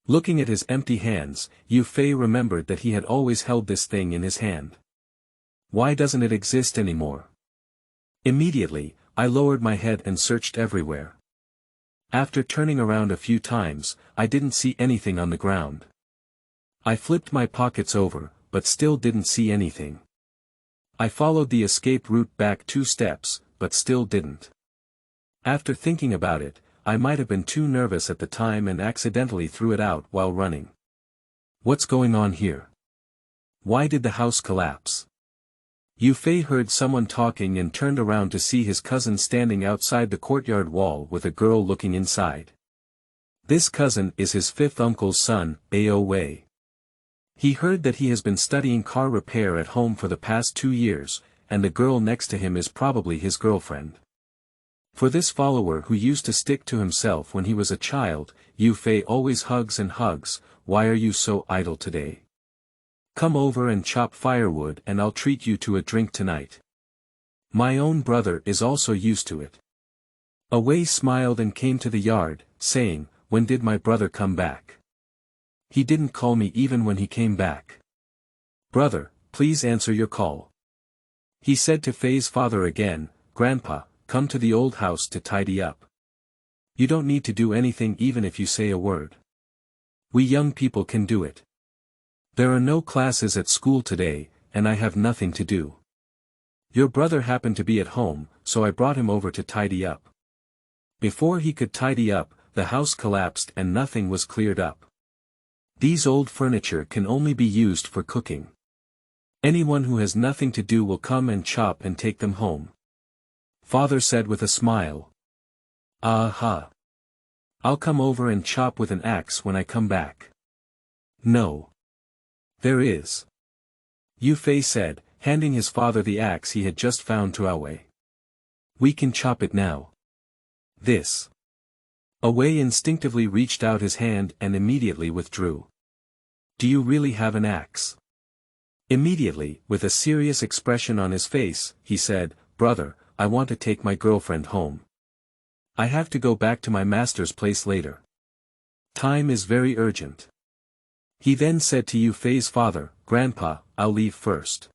Looking at his empty hands, Yu Fei remembered that he had always held this thing in his hand. Why doesn't it exist anymore? Immediately, I lowered my head and searched everywhere. After turning around a few times, I didn't see anything on the ground. I flipped my pockets over, but still didn't see anything. I followed the escape route back 2 steps, but still didn't. After thinking about it, I might have been too nervous at the time and accidentally threw it out while running. What's going on here? Why did the house collapse? Yu Fei heard someone talking and turned around to see his cousin standing outside the courtyard wall with a girl looking inside. This cousin is his 5th uncle's son, Ao Wei. He heard that he has been studying car repair at home for the past 2 years, and the girl next to him is probably his girlfriend. For this follower who used to stick to himself when he was a child, Yu Fei always hugs and hugs. Why are you so idle today? Come over and chop firewood and I'll treat you to a drink tonight. My own brother is also used to it. Awei smiled and came to the yard, saying, when did my brother come back? He didn't call me even when he came back. Brother, please answer your call. He said to Fei's father again, Grandpa, come to the old house to tidy up. You don't need to do anything even if you say a word. We young people can do it. There are no classes at school today, and I have nothing to do. Your brother happened to be at home, so I brought him over to tidy up. Before he could tidy up, the house collapsed and nothing was cleared up. These old furniture can only be used for cooking. Anyone who has nothing to do will come and chop and take them home. Father said with a smile. Aha. I'll come over and chop with an axe when I come back. No. There is. Yu Fei said, handing his father the axe he had just found to Awei. We can chop it now. This. Awei instinctively reached out his hand and immediately withdrew. Do you really have an axe? Immediately, with a serious expression on his face, he said, Brother, I want to take my girlfriend home. I have to go back to my master's place later. Time is very urgent. He then said to Yu Fei's father, "Grandpa, I'll leave first."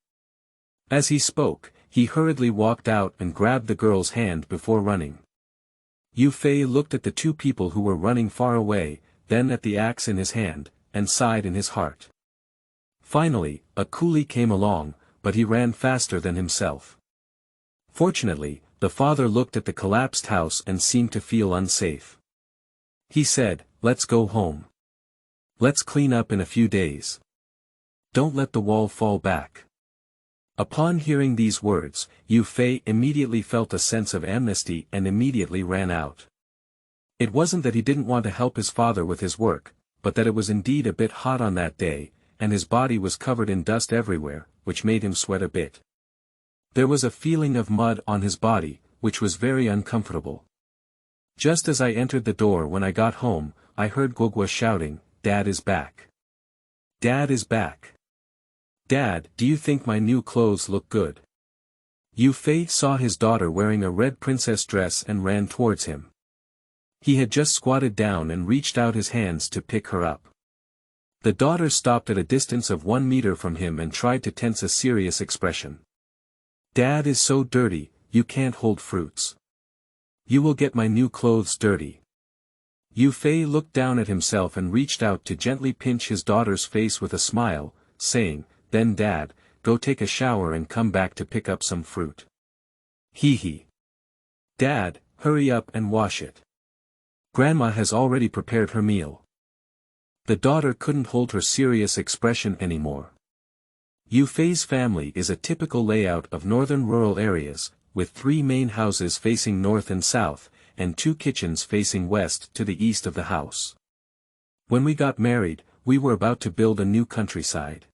As he spoke, he hurriedly walked out and grabbed the girl's hand before running. Yu Fei looked at the two people who were running far away, then at the axe in his hand, and sighed in his heart. Finally, a coolie came along, but he ran faster than himself. Fortunately, the father looked at the collapsed house and seemed to feel unsafe. He said, "Let's go home. Let's clean up in a few days. Don't let the wall fall back." Upon hearing these words, Yu Fei immediately felt a sense of amnesty and immediately ran out. It wasn't that he didn't want to help his father with his work, but that it was indeed a bit hot on that day, and his body was covered in dust everywhere, which made him sweat a bit. There was a feeling of mud on his body, which was very uncomfortable. Just as I entered the door when I got home, I heard Guogua shouting, "Dad is back. Dad is back. Dad, do you think my new clothes look good?" Yu Fei saw his daughter wearing a red princess dress and ran towards him. He had just squatted down and reached out his hands to pick her up. The daughter stopped at a distance of 1 meter from him and tried to tense a serious expression. "Dad is so dirty, you can't hold fruits. You will get my new clothes dirty." Yu Fei looked down at himself and reached out to gently pinch his daughter's face with a smile, saying, "Then Dad, go take a shower and come back to pick up some fruit." Hee hee. "Dad, hurry up and wash it. Grandma has already prepared her meal." The daughter couldn't hold her serious expression anymore. Yu Fei's family is a typical layout of northern rural areas, with 3 main houses facing north and south, and 2 kitchens facing west to the east of the house. When we got married, we were about to build a new countryside.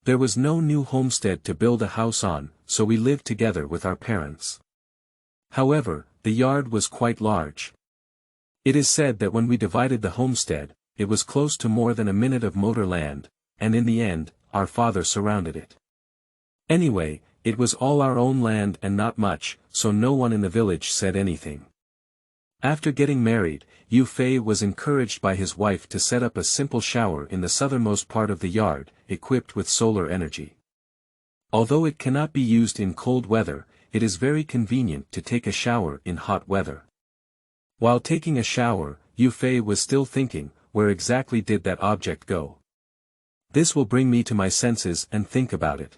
There was no new homestead to build a house on, so we lived together with our parents. However, the yard was quite large. It is said that when we divided the homestead, it was close to more than a minute of motor land, and in the end, our father surrounded it. Anyway, it was all our own land and not much, so no one in the village said anything. After getting married, Yu Fei was encouraged by his wife to set up a simple shower in the southernmost part of the yard, equipped with solar energy. Although it cannot be used in cold weather, it is very convenient to take a shower in hot weather. While taking a shower, Yu Fei was still thinking, where exactly did that object go? This will bring me to my senses and think about it.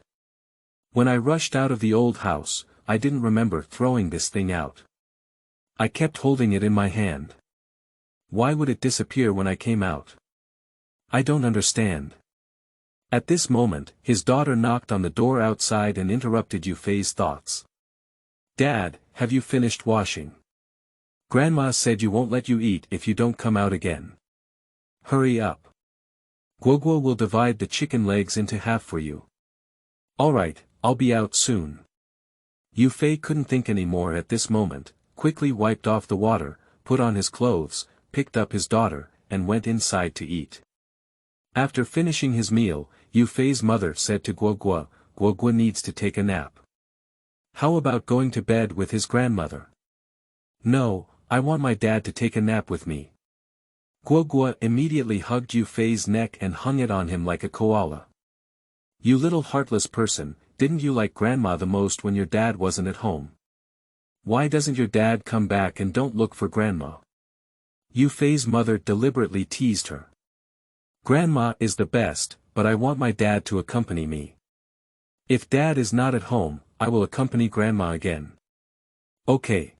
When I rushed out of the old house, I didn't remember throwing this thing out. I kept holding it in my hand. Why would it disappear when I came out? I don't understand. At this moment, his daughter knocked on the door outside and interrupted Yu Fei's thoughts. "Dad, have you finished washing? Grandma said you won't let you eat if you don't come out again. Hurry up. Guogua will divide the chicken legs into half for you." "Alright, I'll be out soon." Yu Fei couldn't think anymore at this moment, quickly wiped off the water, put on his clothes, picked up his daughter, and went inside to eat. After finishing his meal, Yu Fei's mother said to Guogua, "Guogua needs to take a nap. How about going to bed with his grandmother?" "No, I want my dad to take a nap with me." Guogua immediately hugged Yu Fei's neck and hung it on him like a koala. "You little heartless person, didn't you like grandma the most when your dad wasn't at home? Why doesn't your dad come back and don't look for grandma?" Yu Fei's mother deliberately teased her. "Grandma is the best, but I want my dad to accompany me. If dad is not at home, I will accompany grandma again." "Okay.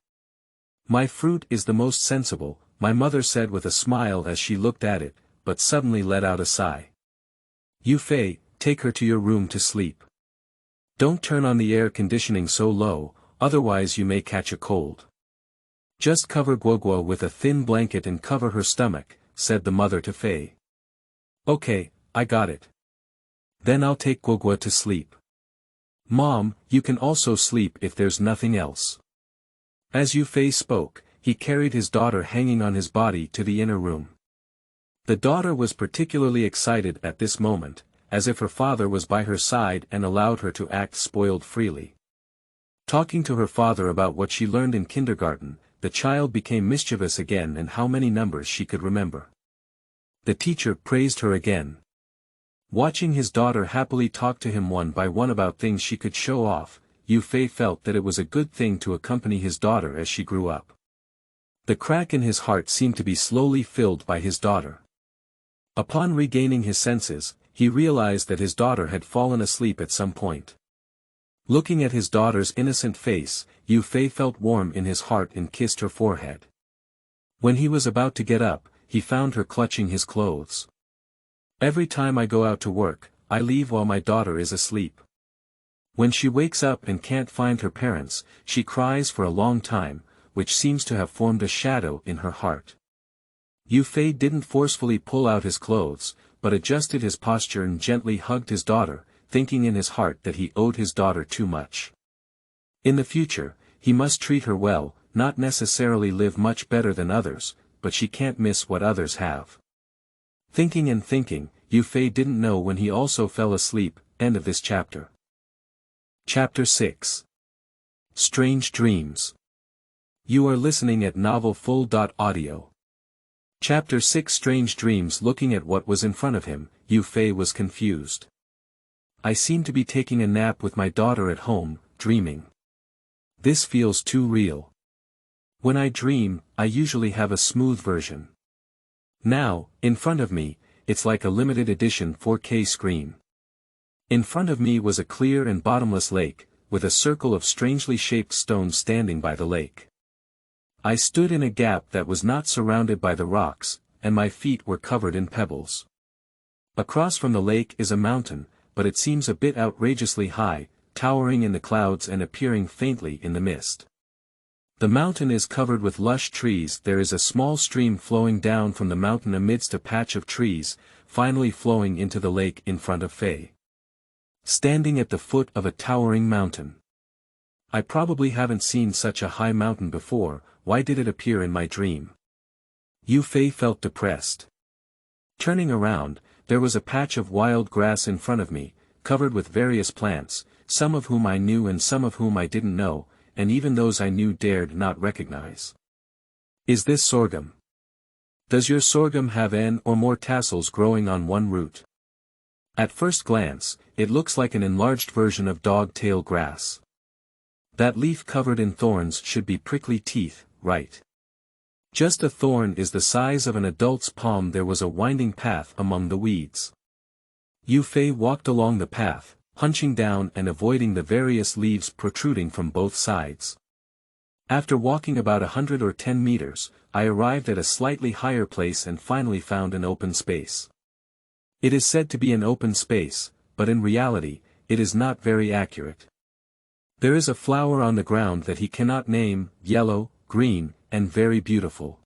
My fruit is the most sensible," my mother said with a smile as she looked at it, but suddenly let out a sigh. "Yu Fei, take her to your room to sleep. Don't turn on the air conditioning so low, otherwise you may catch a cold. Just cover Guogua with a thin blanket and cover her stomach," said the mother to Fei. "Okay, I got it. Then I'll take Guogua to sleep. Mom, you can also sleep if there's nothing else." As Yu Fei spoke, he carried his daughter hanging on his body to the inner room. The daughter was particularly excited at this moment, as if her father was by her side and allowed her to act spoiled freely. Talking to her father about what she learned in kindergarten, the child became mischievous again and how many numbers she could remember. The teacher praised her again. Watching his daughter happily talk to him one by one about things she could show off, Yu Fei felt that it was a good thing to accompany his daughter as she grew up. The crack in his heart seemed to be slowly filled by his daughter. Upon regaining his senses, he realized that his daughter had fallen asleep at some point. Looking at his daughter's innocent face, Yu Fei felt warm in his heart and kissed her forehead. When he was about to get up, he found her clutching his clothes. "Every time I go out to work, I leave while my daughter is asleep. When she wakes up and can't find her parents, she cries for a long time, which seems to have formed a shadow in her heart." Yu Fei didn't forcefully pull out his clothes, but adjusted his posture and gently hugged his daughter, thinking in his heart that he owed his daughter too much. In the future, he must treat her well, not necessarily live much better than others, but she can't miss what others have. Thinking and thinking, Yu Fei didn't know when he also fell asleep. End of this chapter. Chapter 6. Strange Dreams. You are listening at novelfull.audio. Chapter 6. Strange Dreams. Looking at what was in front of him, Yu Fei was confused. "I seem to be taking a nap with my daughter at home, dreaming. This feels too real. When I dream, I usually have a smooth version. Now, in front of me, it's like a limited edition 4K screen." In front of me was a clear and bottomless lake, with a circle of strangely shaped stones standing by the lake. I stood in a gap that was not surrounded by the rocks, and my feet were covered in pebbles. Across from the lake is a mountain, but it seems a bit outrageously high, towering in the clouds and appearing faintly in the mist. The mountain is covered with lush trees. There is a small stream flowing down from the mountain amidst a patch of trees, finally flowing into the lake in front of Fei. Standing at the foot of a towering mountain. I probably haven't seen such a high mountain before. Why did it appear in my dream? Yu Fei felt depressed. Turning around, there was a patch of wild grass in front of me, covered with various plants, some of whom I knew and some of whom I didn't know, and even those I knew dared not recognize. "Is this sorghum? Does your sorghum have N or more tassels growing on one root?" At first glance, it looks like an enlarged version of dog-tail grass. That leaf covered in thorns should be prickly teeth, right? Just a thorn is the size of an adult's palm. There was a winding path among the weeds. Yu Fei walked along the path, hunching down and avoiding the various leaves protruding from both sides. After walking about 110 meters, I arrived at a slightly higher place and finally found an open space. It is said to be an open space, but in reality, it is not very accurate. There is a flower on the ground that he cannot name, yellow, green, and very beautiful.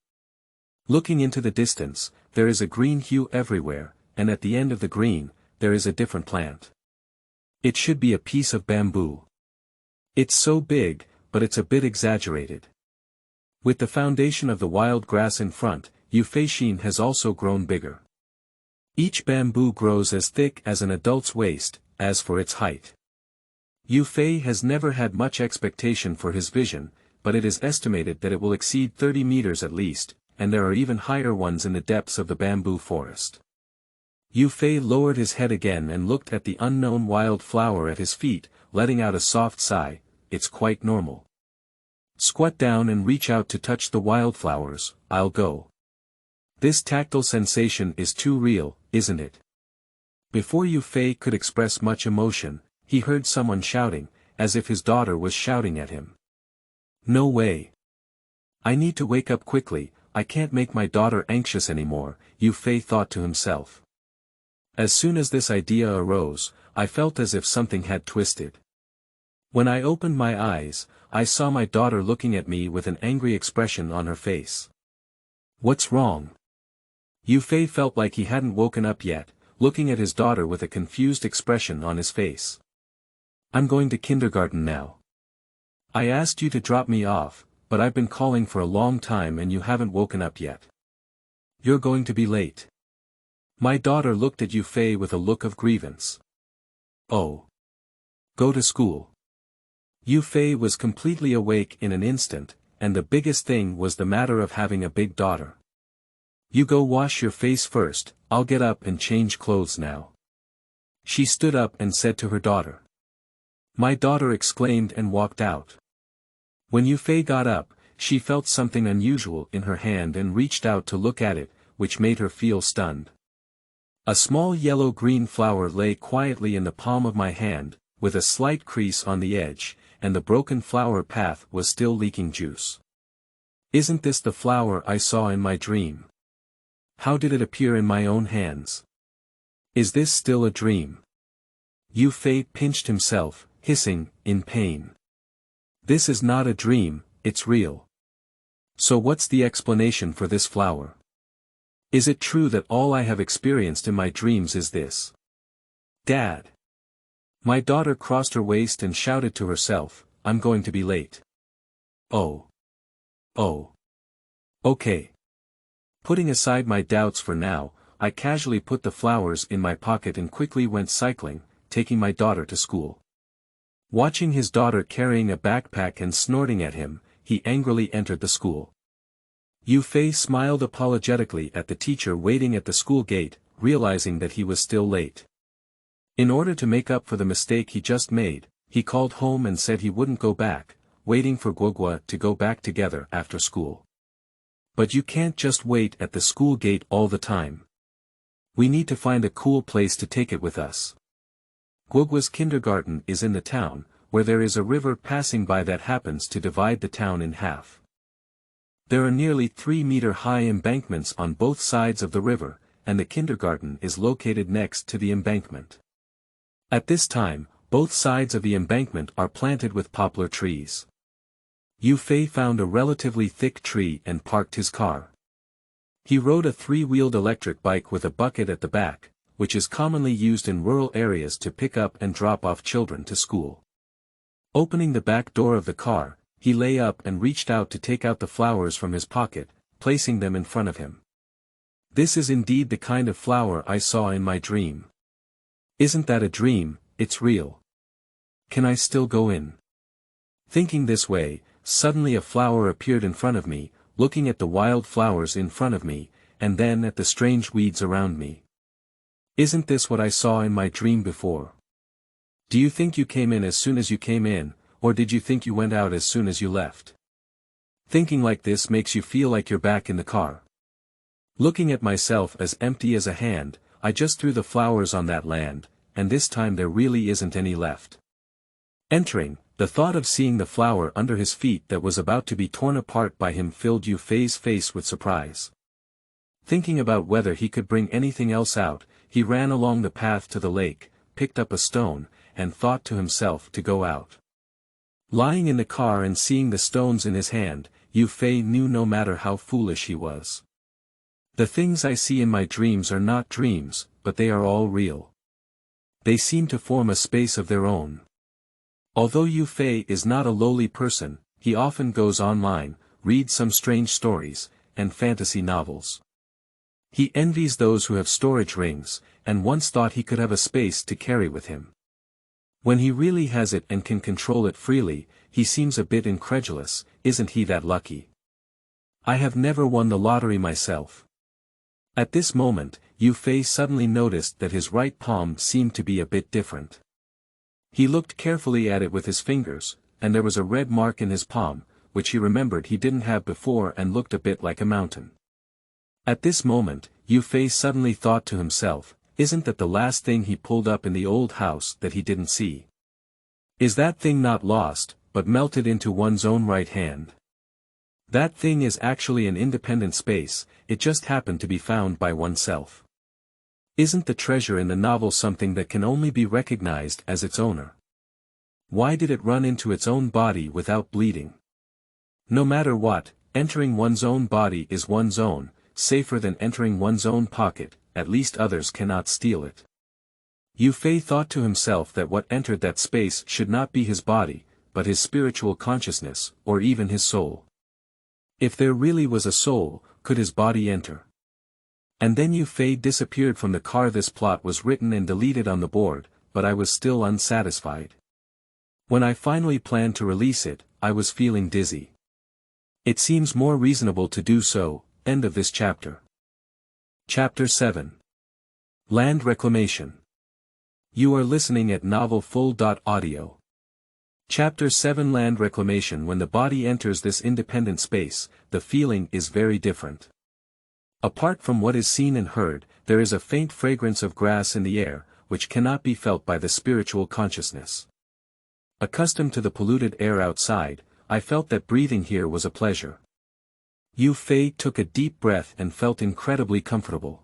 Looking into the distance, there is a green hue everywhere, and at the end of the green, there is a different plant. It should be a piece of bamboo. It's so big, but it's a bit exaggerated. With the foundation of the wild grass in front, Yu Fei's shin has also grown bigger. Each bamboo grows as thick as an adult's waist. As for its height, Yu Fei has never had much expectation for his vision, but it is estimated that it will exceed 30 meters at least, and there are even higher ones in the depths of the bamboo forest. Yu Fei lowered his head again and looked at the unknown wild flower at his feet, letting out a soft sigh. It's quite normal. Squat down and reach out to touch the wildflowers. I'll go. This tactile sensation is too real, isn't it? Before Yu Fei could express much emotion, he heard someone shouting, as if his daughter was shouting at him. No way. I need to wake up quickly. I can't make my daughter anxious anymore, Yu Fei thought to himself. As soon as this idea arose, I felt as if something had twisted. When I opened my eyes, I saw my daughter looking at me with an angry expression on her face. What's wrong? Yu Fei felt like he hadn't woken up yet, looking at his daughter with a confused expression on his face. I'm going to kindergarten now. I asked you to drop me off, but I've been calling for a long time and you haven't woken up yet. You're going to be late. My daughter looked at Yu Fei with a look of grievance. Oh. Go to school. Yu Fei was completely awake in an instant, and the biggest thing was the matter of having a big daughter. You go wash your face first. I'll get up and change clothes now. She stood up and said to her daughter. My daughter exclaimed and walked out. When Yu Fei got up, she felt something unusual in her hand and reached out to look at it, which made her feel stunned. A small yellow-green flower lay quietly in the palm of my hand, with a slight crease on the edge, and the broken flower path was still leaking juice. Isn't this the flower I saw in my dream? How did it appear in my own hands? Is this still a dream? Yu Fei pinched himself, hissing, in pain. This is not a dream, it's real. So what's the explanation for this flower? Is it true that all I have experienced in my dreams is this? Dad! My daughter crossed her waist and shouted to herself, I'm going to be late. Oh. Oh. Okay. Putting aside my doubts for now, I casually put the flowers in my pocket and quickly went cycling, taking my daughter to school. Watching his daughter carrying a backpack and snorting at him, he angrily entered the school. Yu Fei smiled apologetically at the teacher waiting at the school gate, realizing that he was still late. In order to make up for the mistake he just made, he called home and said he wouldn't go back, waiting for Guogua to go back together after school. But you can't just wait at the school gate all the time. We need to find a cool place to take it with us. Guogua's kindergarten is in the town, where there is a river passing by that happens to divide the town in half. There are nearly 3-meter-high embankments on both sides of the river, and the kindergarten is located next to the embankment. At this time, both sides of the embankment are planted with poplar trees. Yu Fei found a relatively thick tree and parked his car. He rode a 3-wheeled electric bike with a bucket at the back, which is commonly used in rural areas to pick up and drop off children to school. Opening the back door of the car, he lay up and reached out to take out the flowers from his pocket, placing them in front of him. This is indeed the kind of flower I saw in my dream. Isn't that a dream? It's real. Can I still go in? Thinking this way, suddenly a flower appeared in front of me, looking at the wild flowers in front of me, and then at the strange weeds around me. Isn't this what I saw in my dream before? Do you think you came in as soon as you came in, or did you think you went out as soon as you left? Thinking like this makes you feel like you're back in the car. Looking at myself as empty as a hand, I just threw the flowers on that land, and this time there really isn't any left. Entering, the thought of seeing the flower under his feet that was about to be torn apart by him filled Yu Fei's face with surprise. Thinking about whether he could bring anything else out, he ran along the path to the lake, picked up a stone, and thought to himself to go out. Lying in the car and seeing the stones in his hand, Yu Fei knew no matter how foolish he was. The things I see in my dreams are not dreams, but they are all real. They seem to form a space of their own. Although Yu Fei is not a lowly person, he often goes online, reads some strange stories, and fantasy novels. He envies those who have storage rings, and once thought he could have a space to carry with him. When he really has it and can control it freely, he seems a bit incredulous. Isn't he that lucky? I have never won the lottery myself. At this moment, Yu Fei suddenly noticed that his right palm seemed to be a bit different. He looked carefully at it with his fingers, and there was a red mark in his palm, which he remembered he didn't have before and looked a bit like a mountain. At this moment, Yu Fei suddenly thought to himself, isn't that the last thing he pulled up in the old house that he didn't see? Is that thing not lost, but melted into one's own right hand? That thing is actually an independent space, it just happened to be found by oneself. Isn't the treasure in the novel something that can only be recognized as its owner? Why did it run into its own body without bleeding? No matter what, entering one's own body is one's own, safer than entering one's own pocket, at least others cannot steal it. Yu Fei thought to himself that what entered that space should not be his body, but his spiritual consciousness, or even his soul. If there really was a soul, could his body enter? And then Yu Fei disappeared from the car. This plot was written and deleted on the board, but I was still unsatisfied. When I finally planned to release it, I was feeling dizzy. It seems more reasonable to do so. End of this chapter. Chapter 7. Land Reclamation. You are listening at Novel Full. Audio. Chapter 7 Land Reclamation. When the body enters this independent space, the feeling is very different. Apart from what is seen and heard, there is a faint fragrance of grass in the air, which cannot be felt by the spiritual consciousness. Accustomed to the polluted air outside, I felt that breathing here was a pleasure. Yu Fei took a deep breath and felt incredibly comfortable.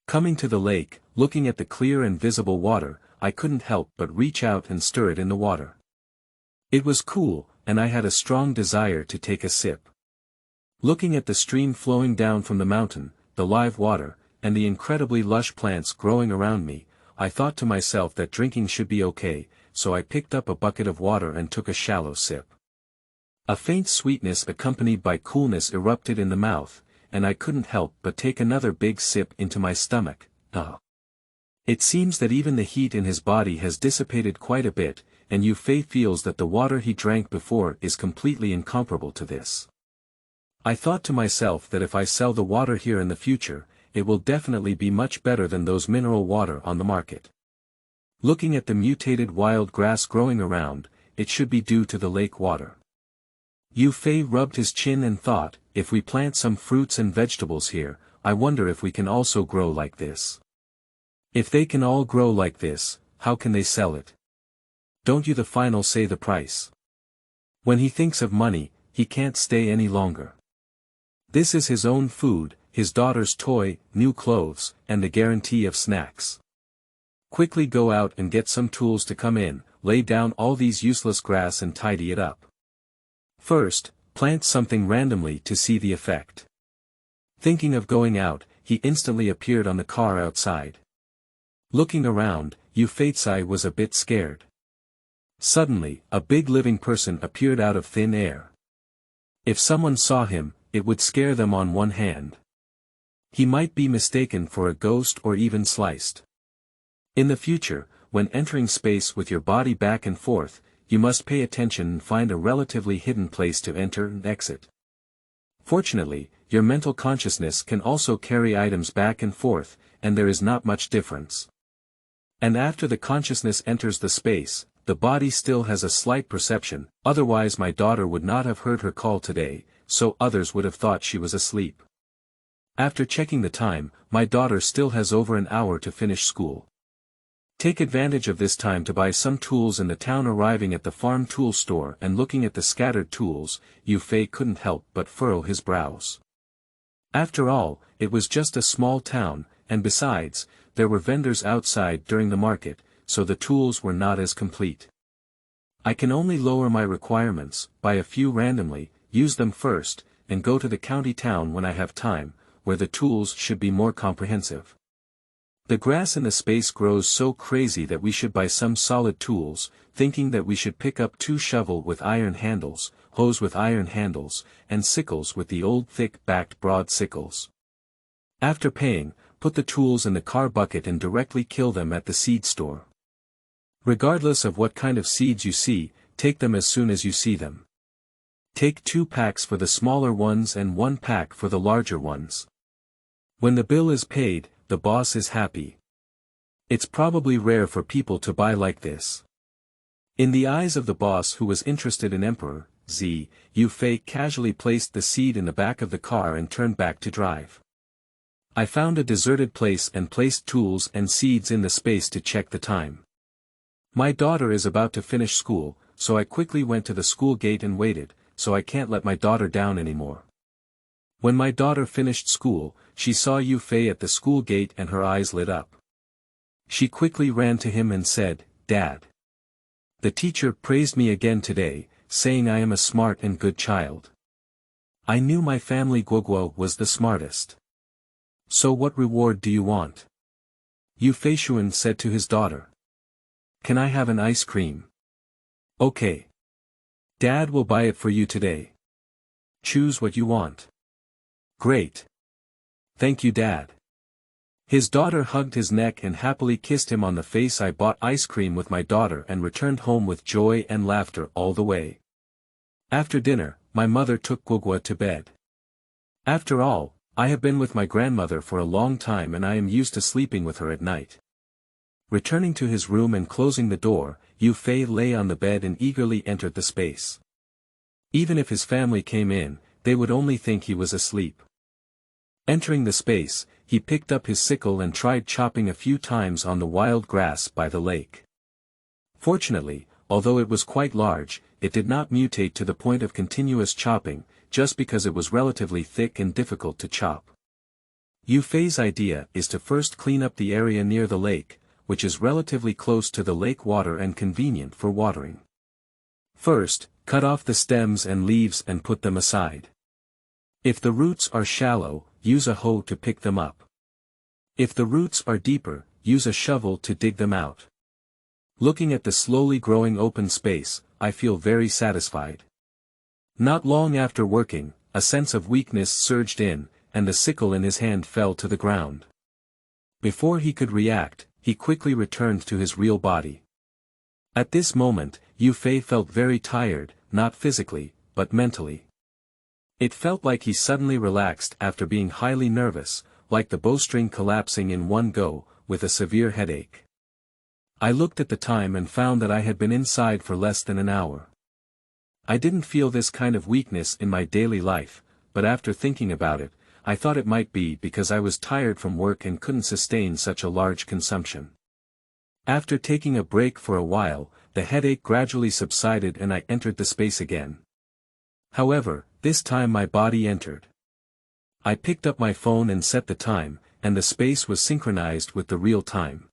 Coming to the lake, looking at the clear and visible water, I couldn't help but reach out and stir it in the water. It was cool, and I had a strong desire to take a sip. Looking at the stream flowing down from the mountain, the live water, and the incredibly lush plants growing around me, I thought to myself that drinking should be okay, so I picked up a bucket of water and took a shallow sip. A faint sweetness accompanied by coolness erupted in the mouth, and I couldn't help but take another big sip into my stomach. It seems that even the heat in his body has dissipated quite a bit, and Yu Fei feels that the water he drank before is completely incomparable to this. I thought to myself that if I sell the water here in the future, it will definitely be much better than those mineral water on the market. Looking at the mutated wild grass growing around, it should be due to the lake water. Yu Fei rubbed his chin and thought, if we plant some fruits and vegetables here, I wonder if we can also grow like this. If they can all grow like this, how can they sell it? Don't you the final say the price? When he thinks of money, he can't stay any longer. This is his own food, his daughter's toy, new clothes, and the guarantee of snacks. Quickly go out and get some tools to come in, lay down all these useless grass and tidy it up. First, plant something randomly to see the effect. Thinking of going out, he instantly appeared on the car outside. Looking around, Yu Fei was a bit scared. Suddenly, a big living person appeared out of thin air. If someone saw him, it would scare them on one hand. He might be mistaken for a ghost or even sliced. In the future, when entering space with your body back and forth, you must pay attention and find a relatively hidden place to enter and exit. Fortunately, your mental consciousness can also carry items back and forth, and there is not much difference. And after the consciousness enters the space, the body still has a slight perception, otherwise my daughter would not have heard her call today, so others would have thought she was asleep. After checking the time, my daughter still has over an hour to finish school. Take advantage of this time to buy some tools in the town. Arriving at the farm tool store and looking at the scattered tools, Yu Fei couldn't help but furrow his brows. After all, it was just a small town, and besides, there were vendors outside during the market, so the tools were not as complete. I can only lower my requirements, buy a few randomly, use them first, and go to the county town when I have time, where the tools should be more comprehensive. The grass in the space grows so crazy that we should buy some solid tools, thinking that we should pick up 2 shovel with iron handles, hose with iron handles, and sickles with the old thick-backed broad sickles. After paying, put the tools in the car bucket and directly kill them at the seed store. Regardless of what kind of seeds you see, take them as soon as you see them. Take 2 packs for the smaller ones and 1 pack for the larger ones. When the bill is paid, the boss is happy. It's probably rare for people to buy like this. In the eyes of the boss who was interested in Emperor Z, Yu Fei casually placed the seed in the back of the car and turned back to drive. I found a deserted place and placed tools and seeds in the space to check the time. My daughter is about to finish school, so I quickly went to the school gate and waited, so I can't let my daughter down anymore. When my daughter finished school, she saw Yu Fei at the school gate and her eyes lit up. She quickly ran to him and said, "Dad. The teacher praised me again today, saying I am a smart and good child. I knew my family Guoguo was the smartest. So what reward do you want?" Yu Feishuan said to his daughter. "Can I have an ice cream?" "Okay. Dad will buy it for you today. Choose what you want." "Great. Thank you, Dad." His daughter hugged his neck and happily kissed him on the face. I bought ice cream with my daughter and returned home with joy and laughter all the way. After dinner, my mother took Guogua to bed. After all, I have been with my grandmother for a long time and I am used to sleeping with her at night. Returning to his room and closing the door, Yu Fei lay on the bed and eagerly entered the space. Even if his family came in, they would only think he was asleep. Entering the space, he picked up his sickle and tried chopping a few times on the wild grass by the lake. Fortunately, although it was quite large, it did not mutate to the point of continuous chopping, just because it was relatively thick and difficult to chop. Yu Fei's idea is to first clean up the area near the lake, which is relatively close to the lake water and convenient for watering. First, cut off the stems and leaves and put them aside. If the roots are shallow, use a hoe to pick them up. If the roots are deeper, use a shovel to dig them out. Looking at the slowly growing open space, I feel very satisfied. Not long after working, a sense of weakness surged in, and the sickle in his hand fell to the ground. Before he could react, he quickly returned to his real body. At this moment, Yu Fei felt very tired, not physically, but mentally. It felt like he suddenly relaxed after being highly nervous, like the bowstring collapsing in one go, with a severe headache. I looked at the time and found that I had been inside for less than an hour. I didn't feel this kind of weakness in my daily life, but after thinking about it, I thought it might be because I was tired from work and couldn't sustain such a large consumption. After taking a break for a while, the headache gradually subsided and I entered the space again. However, this time my body entered. I picked up my phone and set the time, and the space was synchronized with the real time.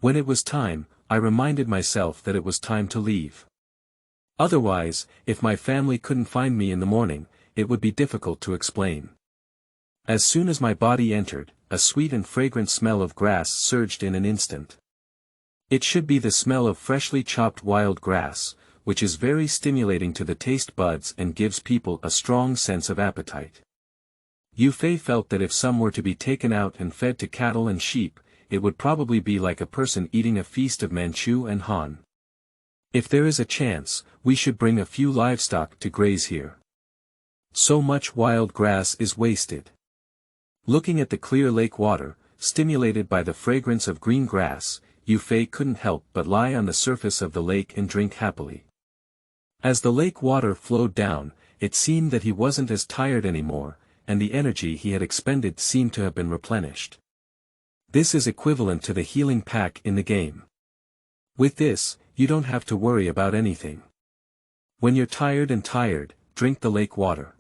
When it was time, I reminded myself that it was time to leave. Otherwise, if my family couldn't find me in the morning, it would be difficult to explain. As soon as my body entered, a sweet and fragrant smell of grass surged in an instant. It should be the smell of freshly chopped wild grass, which is very stimulating to the taste buds and gives people a strong sense of appetite. Yu Fei felt that if some were to be taken out and fed to cattle and sheep, it would probably be like a person eating a feast of Manchu and Han. If there is a chance, we should bring a few livestock to graze here. So much wild grass is wasted. Looking at the clear lake water, stimulated by the fragrance of green grass, Yu Fei couldn't help but lie on the surface of the lake and drink happily. As the lake water flowed down, it seemed that he wasn't as tired anymore, and the energy he had expended seemed to have been replenished. This is equivalent to the healing pack in the game. With this, you don't have to worry about anything. When you're tired, drink the lake water.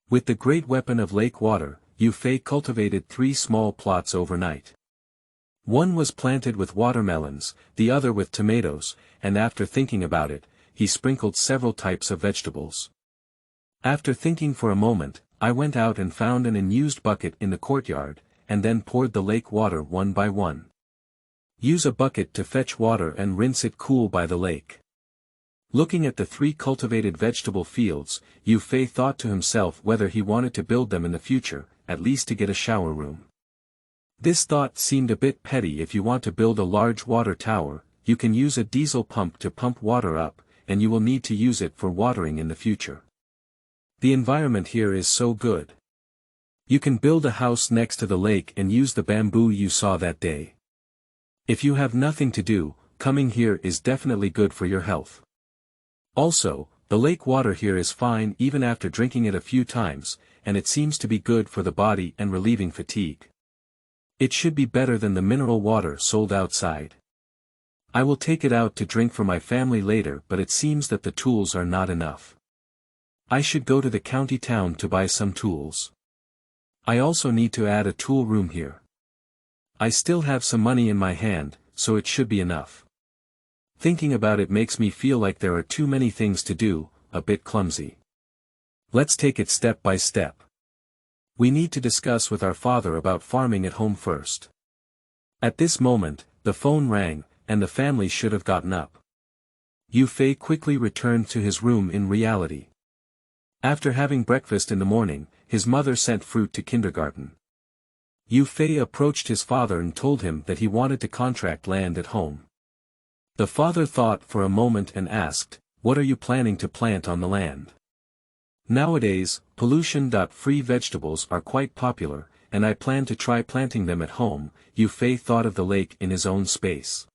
With the great weapon of lake water, Yu Fei cultivated 3 small plots overnight. One was planted with watermelons, the other with tomatoes, and after thinking about it, he sprinkled several types of vegetables. After thinking for a moment, I went out and found an unused bucket in the courtyard, and then poured the lake water one by one. Use a bucket to fetch water and rinse it cool by the lake. Looking at the 3 cultivated vegetable fields, Yu Fei thought to himself whether he wanted to build them in the future, at least to get a shower room. This thought seemed a bit petty. If you want to build a large water tower, you can use a diesel pump to pump water up, and you will need to use it for watering in the future. The environment here is so good. You can build a house next to the lake and use the bamboo you saw that day. If you have nothing to do, coming here is definitely good for your health. Also, the lake water here is fine even after drinking it a few times, and it seems to be good for the body and relieving fatigue. It should be better than the mineral water sold outside. I will take it out to drink for my family later, but it seems that the tools are not enough. I should go to the county town to buy some tools. I also need to add a tool room here. I still have some money in my hand, so it should be enough. Thinking about it makes me feel like there are too many things to do, a bit clumsy. Let's take it step by step. We need to discuss with our father about farming at home first. At this moment, the phone rang, and the family should have gotten up. Yu Fei quickly returned to his room in reality. After having breakfast in the morning, his mother sent fruit to kindergarten. Yu Fei approached his father and told him that he wanted to contract land at home. The father thought for a moment and asked, "What are you planning to plant on the land?" Nowadays, pollution-free vegetables are quite popular, and I plan to try planting them at home. Yu Fei thought of the lake in his own space.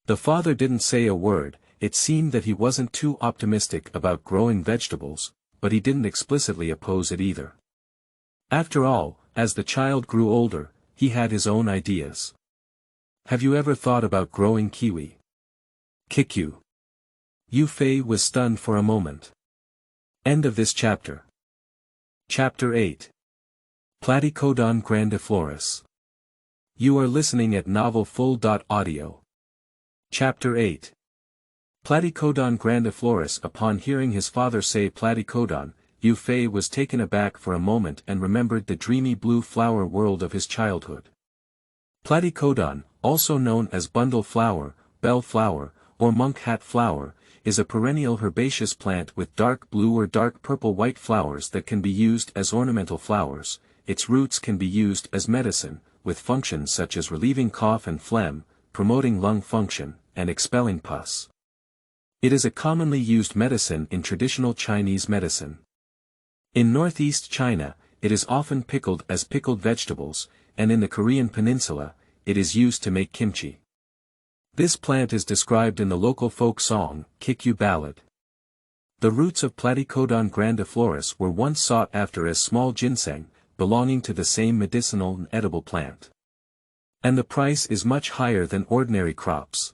The father didn't say a word. It seemed that he wasn't too optimistic about growing vegetables, but he didn't explicitly oppose it either. After all, as the child grew older, he had his own ideas. Have you ever thought about growing kiwi? Kikyu. Yu Fei was stunned for a moment. End of this chapter. Chapter 8. Platycodon grandiflorus. You are listening at novelfull.audio. Chapter 8. Platycodon grandiflorus. Upon hearing his father say Platycodon, Yu Fei was taken aback for a moment and remembered the dreamy blue flower world of his childhood. Platycodon, also known as bundle flower, bell flower, or monk hat flower, is a perennial herbaceous plant with dark blue or dark purple-white flowers that can be used as ornamental flowers. Its roots can be used as medicine, with functions such as relieving cough and phlegm, promoting lung function, and expelling pus. It is a commonly used medicine in traditional Chinese medicine. In northeast China, it is often pickled as pickled vegetables, and in the Korean peninsula, it is used to make kimchi. This plant is described in the local folk song, Kikyu Ballad. The roots of Platycodon grandiflorus were once sought after as small ginseng, belonging to the same medicinal and edible plant. And the price is much higher than ordinary crops.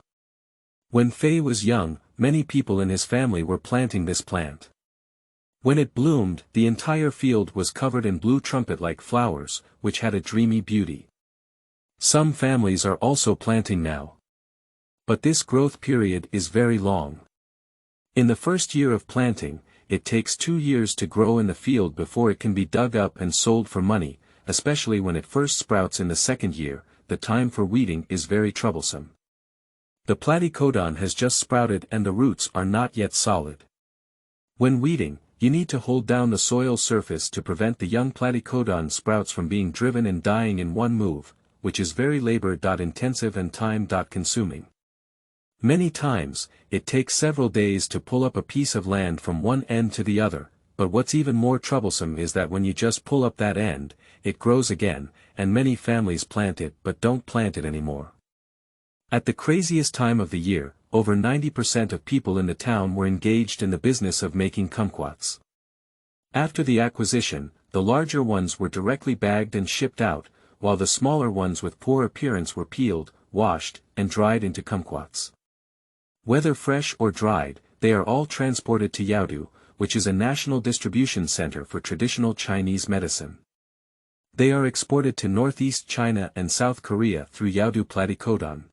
When Fei was young, many people in his family were planting this plant. When it bloomed, the entire field was covered in blue trumpet-like flowers, which had a dreamy beauty. Some families are also planting now. But this growth period is very long. In the first year of planting, it takes 2 years to grow in the field before it can be dug up and sold for money, especially when it first sprouts in the second year. The time for weeding is very troublesome. The Platycodon has just sprouted and the roots are not yet solid. When weeding, you need to hold down the soil surface to prevent the young Platycodon sprouts from being driven and dying in one move, which is very labor-intensive and time-consuming. Many times, it takes several days to pull up a piece of land from one end to the other, but what's even more troublesome is that when you just pull up that end, it grows again, and many families plant it but don't plant it anymore. At the craziest time of the year, over 90% of people in the town were engaged in the business of making kumquats. After the acquisition, the larger ones were directly bagged and shipped out, while the smaller ones with poor appearance were peeled, washed, and dried into kumquats. Whether fresh or dried, they are all transported to Yaodu, which is a national distribution center for traditional Chinese medicine. They are exported to northeast China and South Korea through Yaodu Platycodon.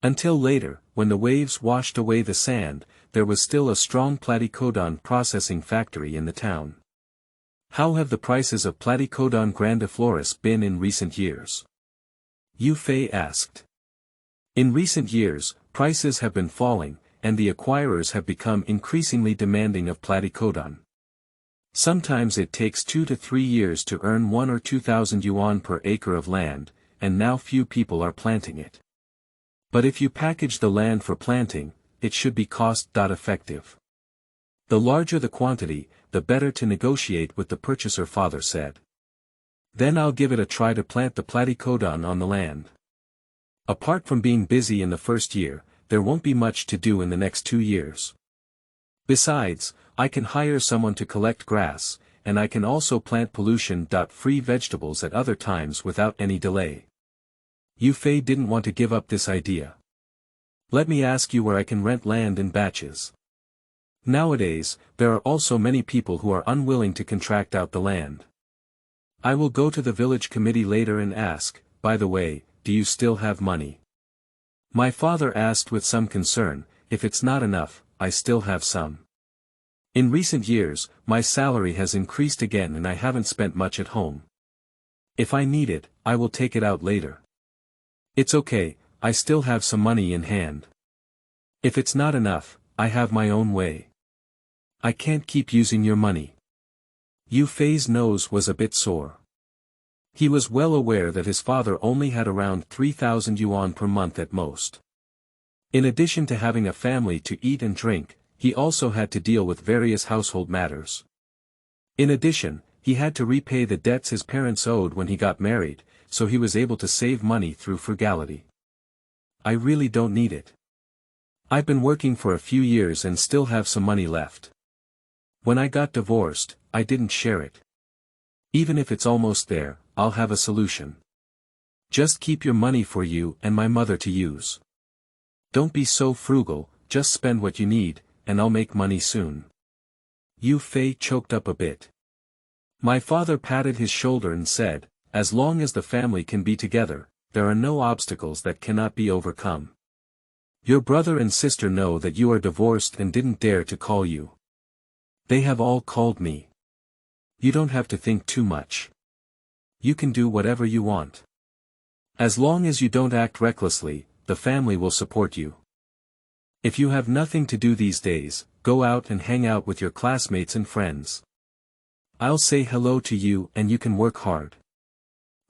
Until later, when the waves washed away the sand, there was still a strong Platycodon processing factory in the town. How have the prices of Platycodon grandiflorus been in recent years? Yu Fei asked. In recent years, prices have been falling, and the acquirers have become increasingly demanding of Platycodon. Sometimes it takes 2 to 3 years to earn 1 or 2,000 yuan per acre of land, and now few people are planting it. But if you package the land for planting, it should be cost-effective. The larger the quantity, the better to negotiate with the purchaser, father said. Then I'll give it a try to plant the Platycodon on the land. Apart from being busy in the first year, there won't be much to do in the next 2 years. Besides, I can hire someone to collect grass, and I can also plant pollution-free vegetables at other times without any delay. Yu Fei didn't want to give up this idea. Let me ask you where I can rent land in batches. Nowadays, there are also many people who are unwilling to contract out the land. I will go to the village committee later and ask, by the way, do you still have money? My father asked with some concern. If it's not enough, I still have some. In recent years, my salary has increased again and I haven't spent much at home. If I need it, I will take it out later. It's okay, I still have some money in hand. If it's not enough, I have my own way. I can't keep using your money. Yu Fei's nose was a bit sore. He was well aware that his father only had around 3,000 yuan per month at most. In addition to having a family to eat and drink, he also had to deal with various household matters. In addition, He had to repay the debts his parents owed when he got married, so he was able to save money through frugality. I really don't need it. I've been working for a few years and still have some money left. When I got divorced, I didn't share it. Even if it's almost there, I'll have a solution. Just keep your money for you and my mother to use. Don't be so frugal, just spend what you need, and I'll make money soon. Yu Fei choked up a bit. My father patted his shoulder and said, as long as the family can be together, there are no obstacles that cannot be overcome. Your brother and sister know that you are divorced and didn't dare to call you. They have all called me. You don't have to think too much. You can do whatever you want. As long as you don't act recklessly, the family will support you. If you have nothing to do these days, go out and hang out with your classmates and friends. I'll say hello to you and you can work hard.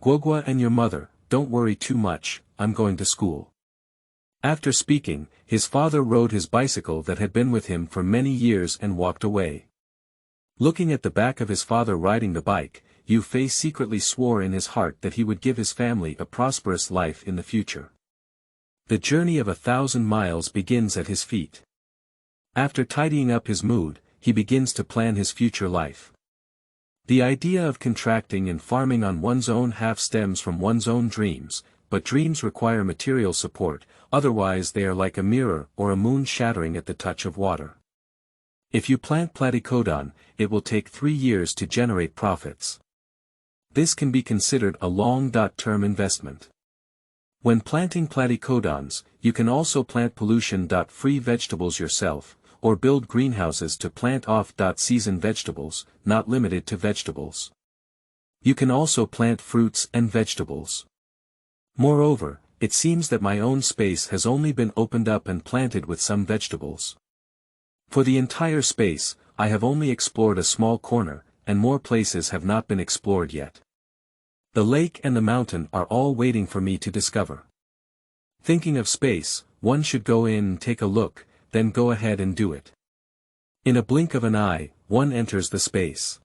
Guogua and your mother, don't worry too much, I'm going to school. After speaking, his father rode his bicycle that had been with him for many years and walked away. Looking at the back of his father riding the bike, Yu Fei secretly swore in his heart that he would give his family a prosperous life in the future. The journey of 1,000 miles begins at his feet. After tidying up his mood, he begins to plan his future life. The idea of contracting and farming on one's own half stems from one's own dreams, but dreams require material support, otherwise they are like a mirror or a moon shattering at the touch of water. If you plant Platycodon, it will take 3 years to generate profits. This can be considered a long-term investment. When planting platycodons, you can also plant pollution-free vegetables yourself, or build greenhouses to plant off-season vegetables, not limited to vegetables. You can also plant fruits and vegetables. Moreover, it seems that my own space has only been opened up and planted with some vegetables. For the entire space, I have only explored a small corner, and more places have not been explored yet. The lake and the mountain are all waiting for me to discover. Thinking of space, one should go in and take a look, then go ahead and do it. In a blink of an eye, one enters the space.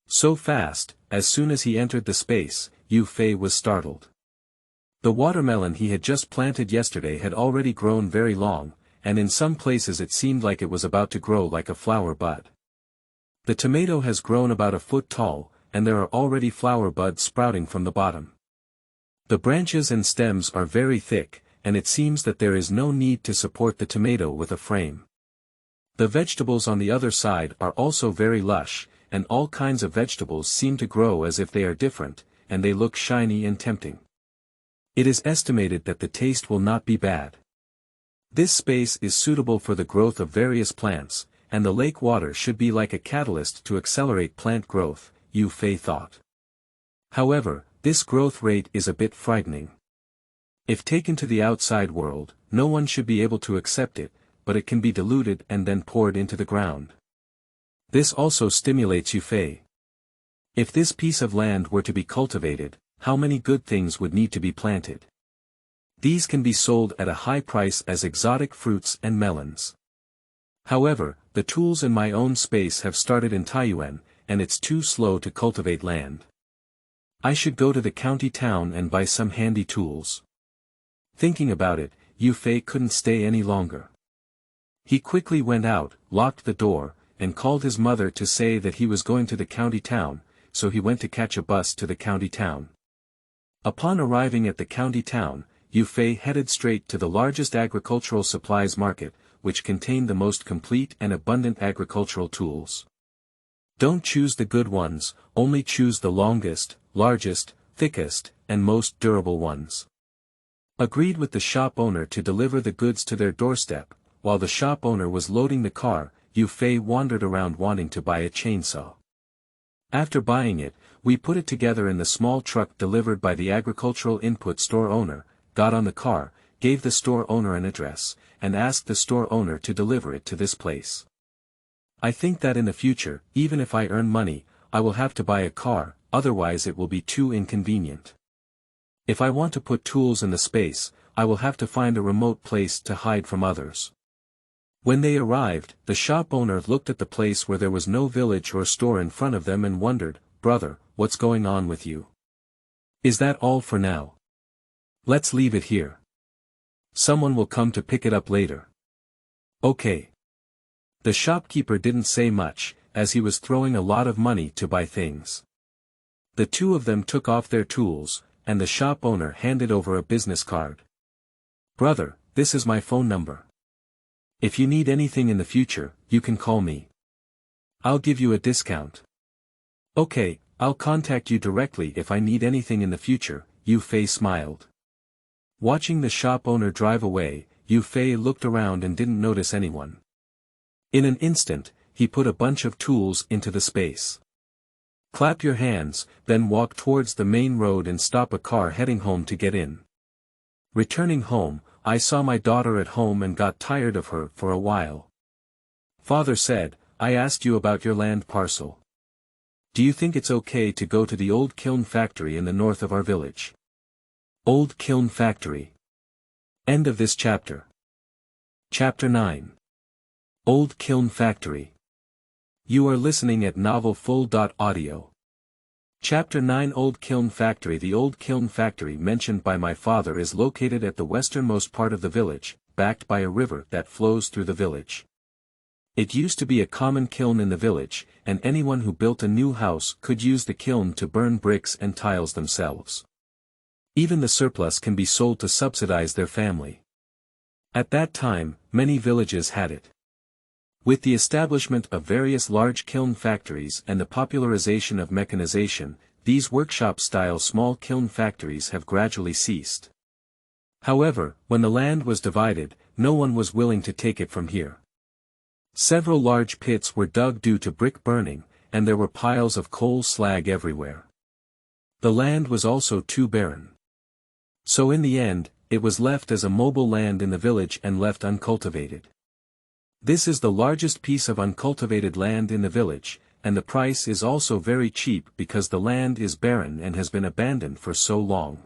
So fast, as soon as he entered the space, Yu Fei was startled. The watermelon he had just planted yesterday had already grown very long, and in some places it seemed like it was about to grow like a flower bud. The tomato has grown about a foot tall, and there are already flower buds sprouting from the bottom. The branches and stems are very thick, and it seems that there is no need to support the tomato with a frame. The vegetables on the other side are also very lush, and all kinds of vegetables seem to grow as if they are different, and they look shiny and tempting. It is estimated that the taste will not be bad. This space is suitable for the growth of various plants, and the lake water should be like a catalyst to accelerate plant growth, Yu Fei thought. However, this growth rate is a bit frightening. If taken to the outside world, no one should be able to accept it, but it can be diluted and then poured into the ground. This also stimulates Yu Fei. If this piece of land were to be cultivated, how many good things would need to be planted? These can be sold at a high price as exotic fruits and melons. However, the tools in my own space have started in Taiyuan, and it's too slow to cultivate land. I should go to the county town and buy some handy tools. Thinking about it, Yu Fei couldn't stay any longer. He quickly went out, locked the door, and called his mother to say that he was going to the county town, so he went to catch a bus to the county town. Upon arriving at the county town, Yu Fei headed straight to the largest agricultural supplies market, which contained the most complete and abundant agricultural tools. Don't choose the good ones, only choose the longest, largest, thickest, and most durable ones. Agreed with the shop owner to deliver the goods to their doorstep. While the shop owner was loading the car, Yu Fei wandered around wanting to buy a chainsaw. After buying it, we put it together in the small truck delivered by the agricultural input store owner, got on the car, gave the store owner an address, and asked the store owner to deliver it to this place. I think that in the future, even if I earn money, I will have to buy a car, otherwise it will be too inconvenient. If I want to put tools in the space, I will have to find a remote place to hide from others. When they arrived, the shop owner looked at the place where there was no village or store in front of them and wondered, "Brother, what's going on with you? Is that all for now? Let's leave it here. Someone will come to pick it up later." "Okay." The shopkeeper didn't say much, as he was throwing a lot of money to buy things. The two of them took off their tools, and the shop owner handed over a business card. "Brother, this is my phone number. If you need anything in the future, you can call me. I'll give you a discount." "Okay, I'll contact you directly if I need anything in the future," Yu Fei smiled. Watching the shop owner drive away, Yu Fei looked around and didn't notice anyone. In an instant, he put a bunch of tools into the space. "Clap your hands, then walk towards the main road and stop a car heading home to get in. Returning home, I saw my daughter at home and got tired of her for a while. Father said, I asked you about your land parcel. Do you think it's okay to go to the old kiln factory in the north of our village?" Old Kiln Factory. End of this chapter. Chapter 9. Old Kiln Factory. You are listening at novelfull.audio. Chapter 9 Old Kiln Factory. The old kiln factory mentioned by my father is located at the westernmost part of the village, backed by a river that flows through the village. It used to be a common kiln in the village, and anyone who built a new house could use the kiln to burn bricks and tiles themselves. Even the surplus can be sold to subsidize their family. At that time, many villages had it. With the establishment of various large kiln factories and the popularization of mechanization, these workshop-style small kiln factories have gradually ceased. However, when the land was divided, no one was willing to take it from here. Several large pits were dug due to brick burning, and there were piles of coal slag everywhere. The land was also too barren. So in the end, it was left as a mobile land in the village and left uncultivated. This is the largest piece of uncultivated land in the village, and the price is also very cheap because the land is barren and has been abandoned for so long.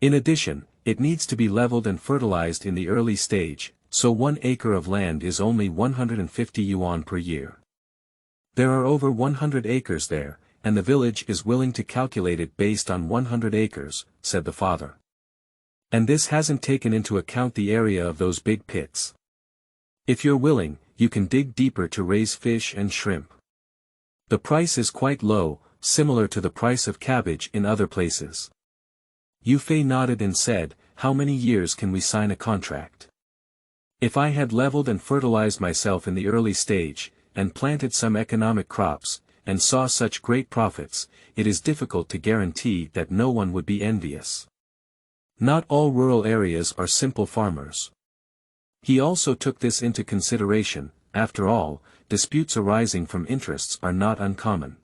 In addition, it needs to be leveled and fertilized in the early stage, so 1 acre of land is only 150 yuan per year. There are over 100 acres there, and the village is willing to calculate it based on 100 acres, said the father. And this hasn't taken into account the area of those big pits. If you're willing, you can dig deeper to raise fish and shrimp. The price is quite low, similar to the price of cabbage in other places. Yu Fei nodded and said, "How many years can we sign a contract?" If I had leveled and fertilized myself in the early stage, and planted some economic crops, and saw such great profits, it is difficult to guarantee that no one would be envious. Not all rural areas are simple farmers. He also took this into consideration. After all, disputes arising from interests are not uncommon.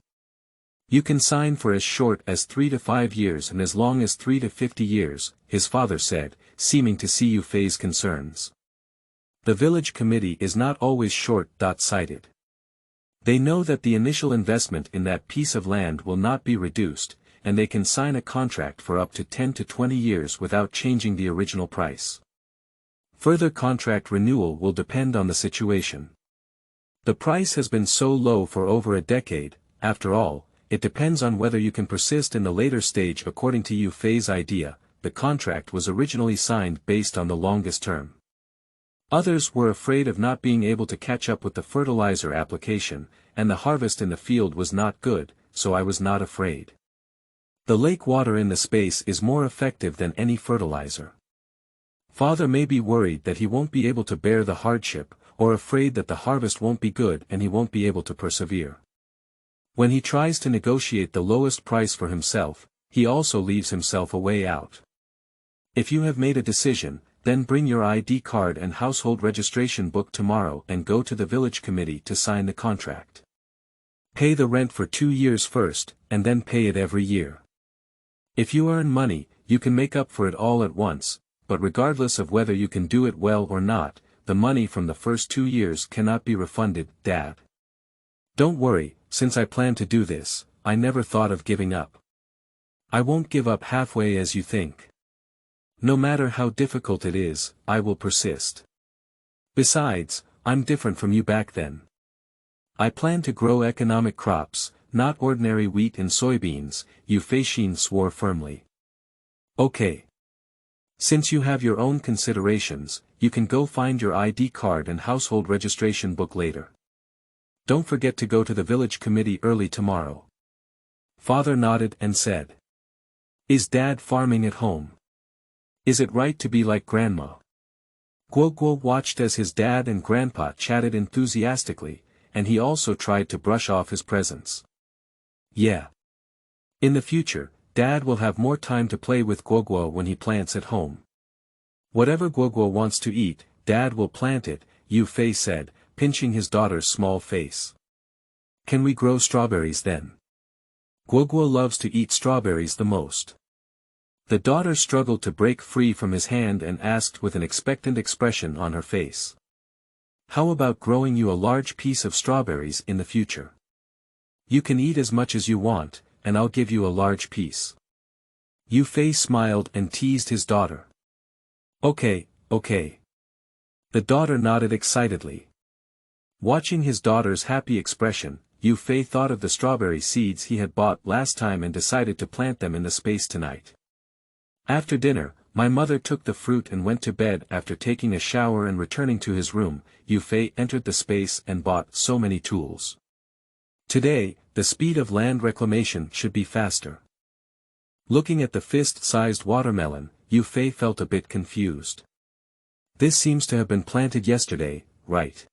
You can sign for as short as 3 to 5 years and as long as 3 to 50 years, his father said, seeming to see Yu Fei's concerns. The village committee is not always short-sighted. They know that the initial investment in that piece of land will not be reduced, and they can sign a contract for up to 10 to 20 years without changing the original price. Further contract renewal will depend on the situation. The price has been so low for over a decade. After all, it depends on whether you can persist in the later stage. According to Yu Fei's idea, the contract was originally signed based on the longest term. Others were afraid of not being able to catch up with the fertilizer application, and the harvest in the field was not good, so I was not afraid. The lake water in the space is more effective than any fertilizer. Father may be worried that he won't be able to bear the hardship, or afraid that the harvest won't be good and he won't be able to persevere. When he tries to negotiate the lowest price for himself, he also leaves himself a way out. If you have made a decision, then bring your ID card and household registration book tomorrow and go to the village committee to sign the contract. Pay the rent for 2 years first, and then pay it every year. If you earn money, you can make up for it all at once, but regardless of whether you can do it well or not, the money from the first 2 years cannot be refunded, Dad. Don't worry, since I plan to do this, I never thought of giving up. I won't give up halfway as you think. No matter how difficult it is, I will persist. Besides, I'm different from you back then. I plan to grow economic crops, not ordinary wheat and soybeans, Officialdom swore firmly. Okay. Since you have your own considerations, you can go find your ID card and household registration book later. Don't forget to go to the village committee early tomorrow. Father nodded and said. Is Dad farming at home? Is it right to be like Grandma? Guoguo watched as his dad and Grandpa chatted enthusiastically, and he also tried to brush off his presence. Yeah. In the future, Dad will have more time to play with Guoguo when he plants at home. Whatever Guoguo wants to eat, Dad will plant it, Yu Fei said, pinching his daughter's small face. Can we grow strawberries then? Guoguo loves to eat strawberries the most. The daughter struggled to break free from his hand and asked with an expectant expression on her face. How about growing you a large piece of strawberries in the future? You can eat as much as you want, and I'll give you a large piece. Yu Fei smiled and teased his daughter. Okay, okay. The daughter nodded excitedly. Watching his daughter's happy expression, Yu Fei thought of the strawberry seeds he had bought last time and decided to plant them in the space tonight. After dinner, my mother took the fruit and went to bed. After taking a shower and returning to his room, Yu Fei entered the space and bought so many tools. Today, the speed of land reclamation should be faster. Looking at the fist-sized watermelon, Yu Fei felt a bit confused. This seems to have been planted yesterday, right?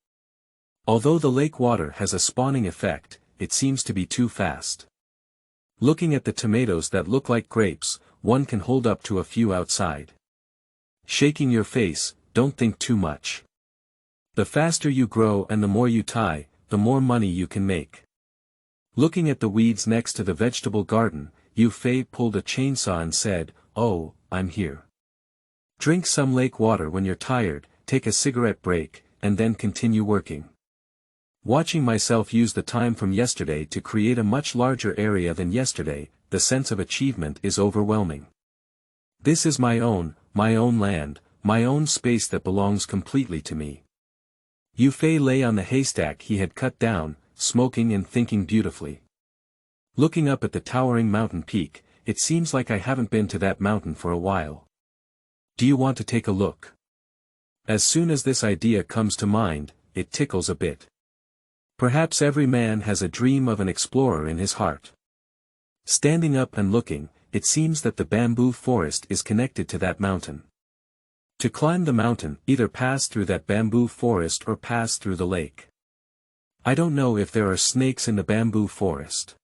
Although the lake water has a spawning effect, it seems to be too fast. Looking at the tomatoes that look like grapes, one can hold up to a few outside. Shaking your face, don't think too much. The faster you grow and the more you tie, the more money you can make. Looking at the weeds next to the vegetable garden, Yu Fei pulled a chainsaw and said, "Oh, I'm here. Drink some lake water when you're tired, take a cigarette break, and then continue working." Watching myself use the time from yesterday to create a much larger area than yesterday, the sense of achievement is overwhelming. This is my own land, my own space that belongs completely to me. Yu Fei lay on the haystack he had cut down, smoking and thinking beautifully. Looking up at the towering mountain peak, it seems like I haven't been to that mountain for a while. Do you want to take a look? As soon as this idea comes to mind, it tickles a bit. Perhaps every man has a dream of an explorer in his heart. Standing up and looking, it seems that the bamboo forest is connected to that mountain. To climb the mountain, either pass through that bamboo forest or pass through the lake. I don't know if there are snakes in the bamboo forest.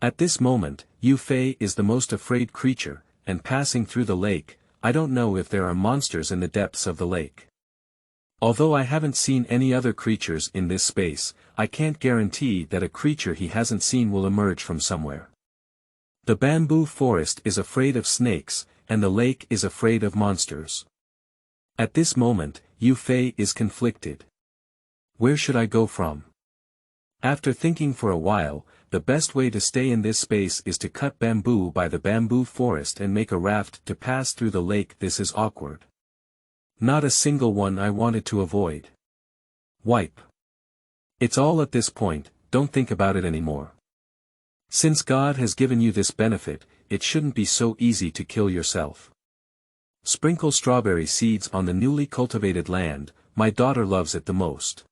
At this moment, Yu Fei is the most afraid creature, and passing through the lake, I don't know if there are monsters in the depths of the lake. Although I haven't seen any other creatures in this space, I can't guarantee that a creature he hasn't seen will emerge from somewhere. The bamboo forest is afraid of snakes, and the lake is afraid of monsters. At this moment, Yu Fei is conflicted. Where should I go from? After thinking for a while, the best way to stay in this space is to cut bamboo by the bamboo forest and make a raft to pass through the lake. This is awkward. Not a single one I wanted to avoid. Wipe. It's all at this point, don't think about it anymore. Since God has given you this benefit, it shouldn't be so easy to kill yourself. Sprinkle strawberry seeds on the newly cultivated land, my daughter loves it the most.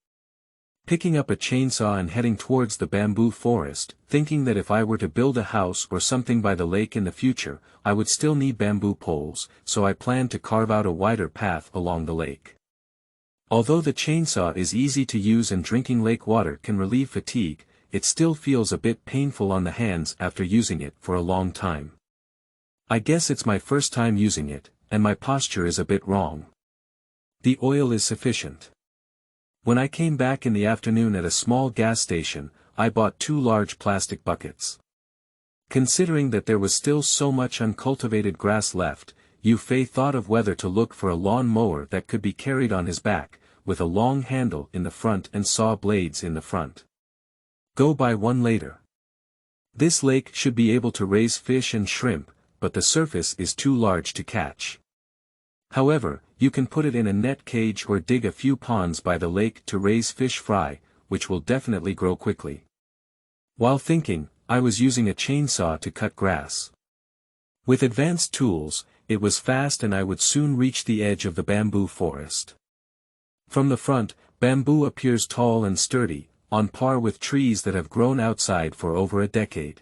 Picking up a chainsaw and heading towards the bamboo forest, thinking that if I were to build a house or something by the lake in the future, I would still need bamboo poles, so I planned to carve out a wider path along the lake. Although the chainsaw is easy to use and drinking lake water can relieve fatigue, it still feels a bit painful on the hands after using it for a long time. I guess it's my first time using it, and my posture is a bit wrong. The oil is sufficient. When I came back in the afternoon at a small gas station, I bought 2 large plastic buckets. Considering that there was still so much uncultivated grass left, Yu Fei thought of whether to look for a lawn mower that could be carried on his back, with a long handle in the front and saw blades in the front. Go buy one later. This lake should be able to raise fish and shrimp, but the surface is too large to catch. However, You can put it in a net cage or dig a few ponds by the lake to raise fish fry, which will definitely grow quickly. While thinking, I was using a chainsaw to cut grass. With advanced tools, it was fast and I would soon reach the edge of the bamboo forest. From the front, bamboo appears tall and sturdy, on par with trees that have grown outside for over a decade.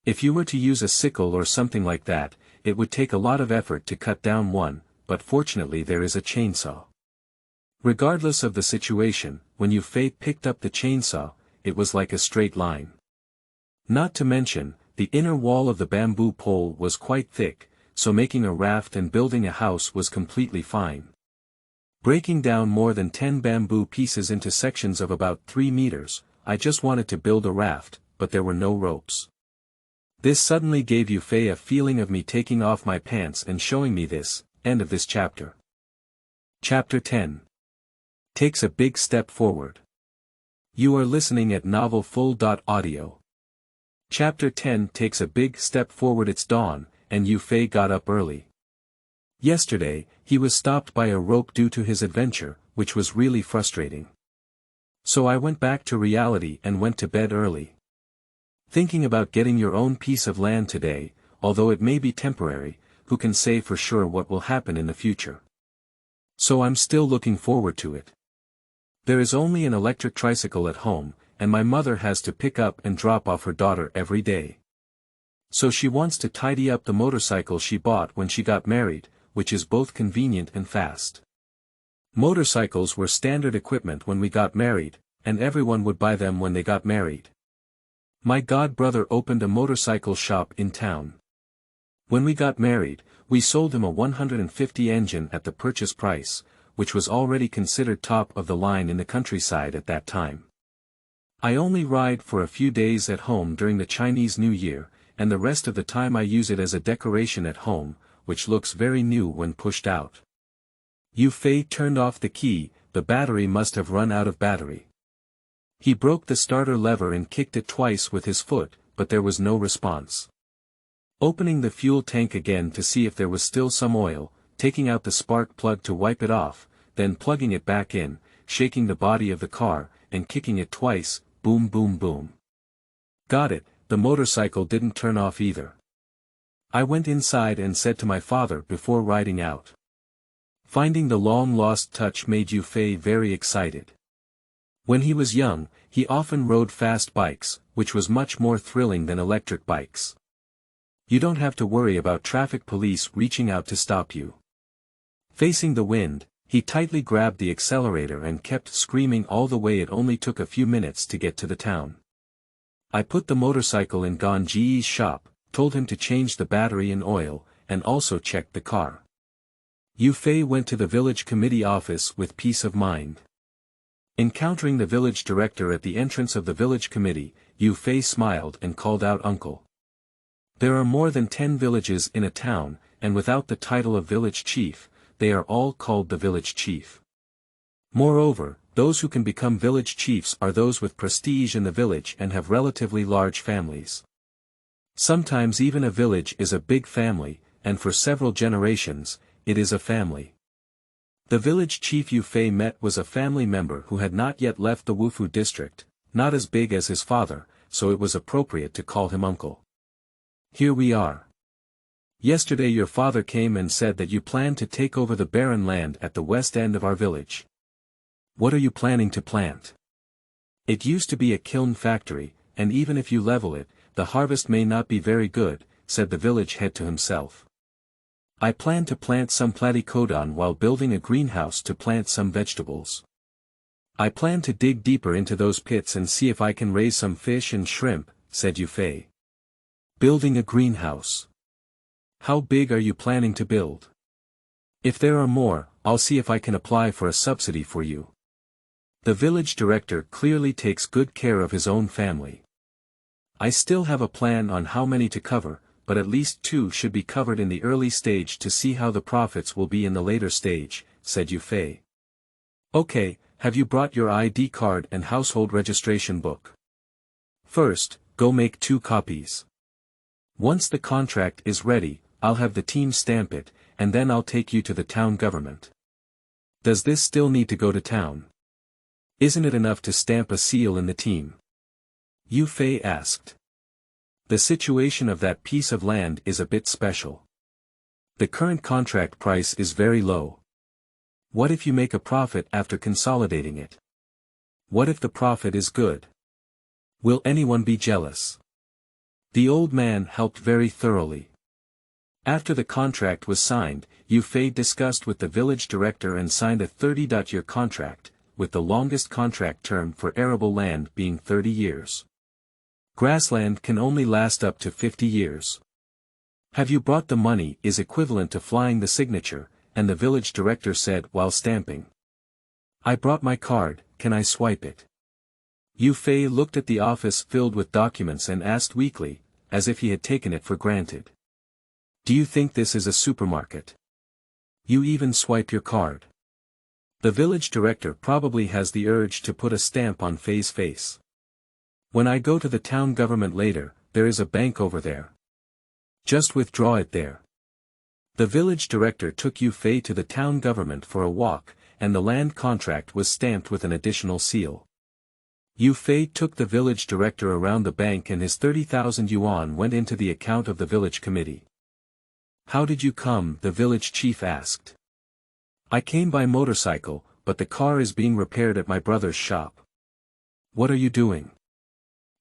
If you were to use a sickle or something like that, it would take a lot of effort to cut down one, but fortunately there is a chainsaw. Regardless of the situation, when Yufei picked up the chainsaw, it was like a straight line. Not to mention, the inner wall of the bamboo pole was quite thick, so making a raft and building a house was completely fine. Breaking down more than 10 bamboo pieces into sections of about 3 meters, I just wanted to build a raft, but there were no ropes. This suddenly gave Yufei a feeling of me taking off my pants and showing me this. End of this chapter. Chapter 10. Takes a big step forward. You are listening at novelfull.audio. Chapter 10 takes a big step forward. It's dawn, and Yufei got up early. Yesterday, he was stopped by a rope due to his adventure, which was really frustrating. So I went back to reality and went to bed early. Thinking about getting your own piece of land today, although it may be temporary, who can say for sure what will happen in the future? So I'm still looking forward to it. There is only an electric tricycle at home, and my mother has to pick up and drop off her daughter every day. So she wants to tidy up the motorcycle she bought when she got married, which is both convenient and fast. Motorcycles were standard equipment when we got married, and everyone would buy them when they got married. My godbrother opened a motorcycle shop in town. When we got married, we sold him a 150 engine at the purchase price, which was already considered top of the line in the countryside at that time. I only ride for a few days at home during the Chinese New Year, and the rest of the time I use it as a decoration at home, which looks very new when pushed out. Yufei turned off the key. The battery must have run out of battery. He broke the starter lever and kicked it twice with his foot, but there was no response. Opening the fuel tank again to see if there was still some oil, taking out the spark plug to wipe it off, then plugging it back in, shaking the body of the car, and kicking it twice, boom boom boom. Got it, the motorcycle didn't turn off either. I went inside and said to my father before riding out. Finding the long-lost touch made Yufei very excited. When he was young, he often rode fast bikes, which was much more thrilling than electric bikes. You don't have to worry about traffic police reaching out to stop you. Facing the wind, he tightly grabbed the accelerator and kept screaming all the way. It only took a few minutes to get to the town. I put the motorcycle in Ganji's shop, told him to change the battery and oil, and also checked the car. Yufei went to the village committee office with peace of mind. Encountering the village director at the entrance of the village committee, Yufei smiled and called out uncle. There are more than 10 villages in a town, and without the title of village chief, they are all called the village chief. Moreover, those who can become village chiefs are those with prestige in the village and have relatively large families. Sometimes even a village is a big family, and for several generations, it is a family. The village chief Yufei met was a family member who had not yet left the Wufu district, not as big as his father, so it was appropriate to call him uncle. Here we are. Yesterday your father came and said that you plan to take over the barren land at the west end of our village. What are you planning to plant? It used to be a kiln factory, and even if you level it, the harvest may not be very good, said the village head to himself. I plan to plant some Platycodon while building a greenhouse to plant some vegetables. I plan to dig deeper into those pits and see if I can raise some fish and shrimp, said Yufei. Building a greenhouse. How big are you planning to build? If there are more, I'll see if I can apply for a subsidy for you. The village director clearly takes good care of his own family. I still have a plan on how many to cover, but at least 2 should be covered in the early stage to see how the profits will be in the later stage, said Yufei. Okay, have you brought your ID card and household registration book? First, go make 2 copies. Once the contract is ready, I'll have the team stamp it, and then I'll take you to the town government. Does this still need to go to town? Isn't it enough to stamp a seal in the team? Yu Fei asked. The situation of that piece of land is a bit special. The current contract price is very low. What if you make a profit after consolidating it? What if the profit is good? Will anyone be jealous? The old man helped very thoroughly. After the contract was signed, Yu Fei discussed with the village director and signed a 30-year contract, with the longest contract term for arable land being 30 years. Grassland can only last up to 50 years. Have you brought the money is equivalent to flying the signature, and the village director said while stamping. I brought my card, can I swipe it? Yu Fei looked at the office filled with documents and asked weakly, as if he had taken it for granted. Do you think this is a supermarket? You even swipe your card. The village director probably has the urge to put a stamp on Fei's face. When I go to the town government later, there is a bank over there. Just withdraw it there. The village director took Yu Fei to the town government for a walk, and the land contract was stamped with an additional seal. Yu Fei took the village director around the bank and his 30,000 yuan went into the account of the village committee. How did you come? The village chief asked. I came by motorcycle, but the car is being repaired at my brother's shop. What are you doing?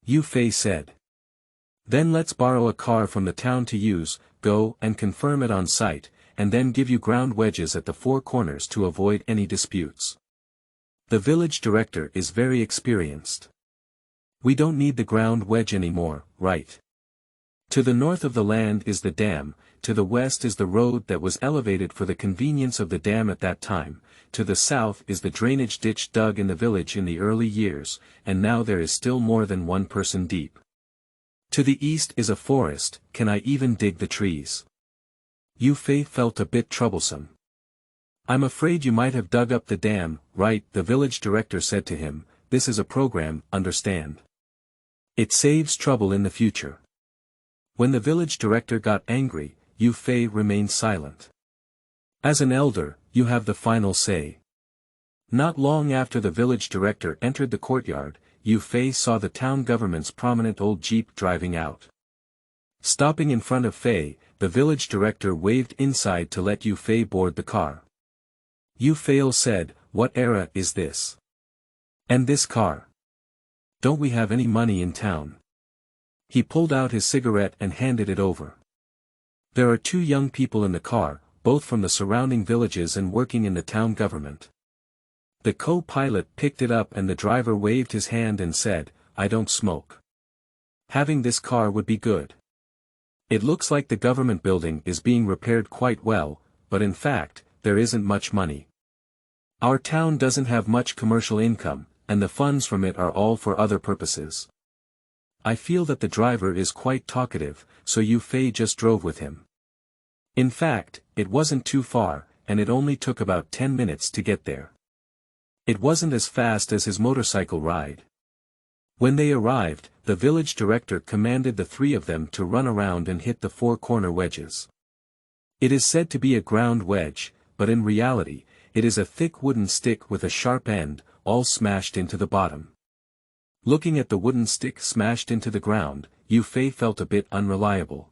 Yu Fei said. Then let's borrow a car from the town to use, go and confirm it on site, and then give you ground wedges at the four corners to avoid any disputes. The village director is very experienced. We don't need the ground wedge anymore, right? To the north of the land is the dam, to the west is the road that was elevated for the convenience of the dam at that time, to the south is the drainage ditch dug in the village in the early years, and now there is still more than one person deep. To the east is a forest, can I even dig the trees? Yu Fei felt a bit troublesome. I'm afraid you might have dug up the dam, right? The village director said to him, this is a program, understand? It saves trouble in the future. When the village director got angry, Yu Fei remained silent. As an elder, you have the final say. Not long after the village director entered the courtyard, Yu Fei saw the town government's prominent old jeep driving out. Stopping in front of Fei, the village director waved inside to let Yu Fei board the car. Yu Fei said, what era is this? And this car? Don't we have any money in town? He pulled out his cigarette and handed it over. There are two young people in the car, both from the surrounding villages and working in the town government. The co-pilot picked it up and the driver waved his hand and said, I don't smoke. Having this car would be good. It looks like the government building is being repaired quite well, but in fact, there isn't much money. Our town doesn't have much commercial income, and the funds from it are all for other purposes. I feel that the driver is quite talkative, so Yu Fei just drove with him. In fact, it wasn't too far, and it only took about 10 minutes to get there. It wasn't as fast as his motorcycle ride. When they arrived, the village director commanded the three of them to run around and hit the four corner wedges. It is said to be a ground wedge, but in reality, it is a thick wooden stick with a sharp end, all smashed into the bottom. Looking at the wooden stick smashed into the ground, Yu Fei felt a bit unreliable.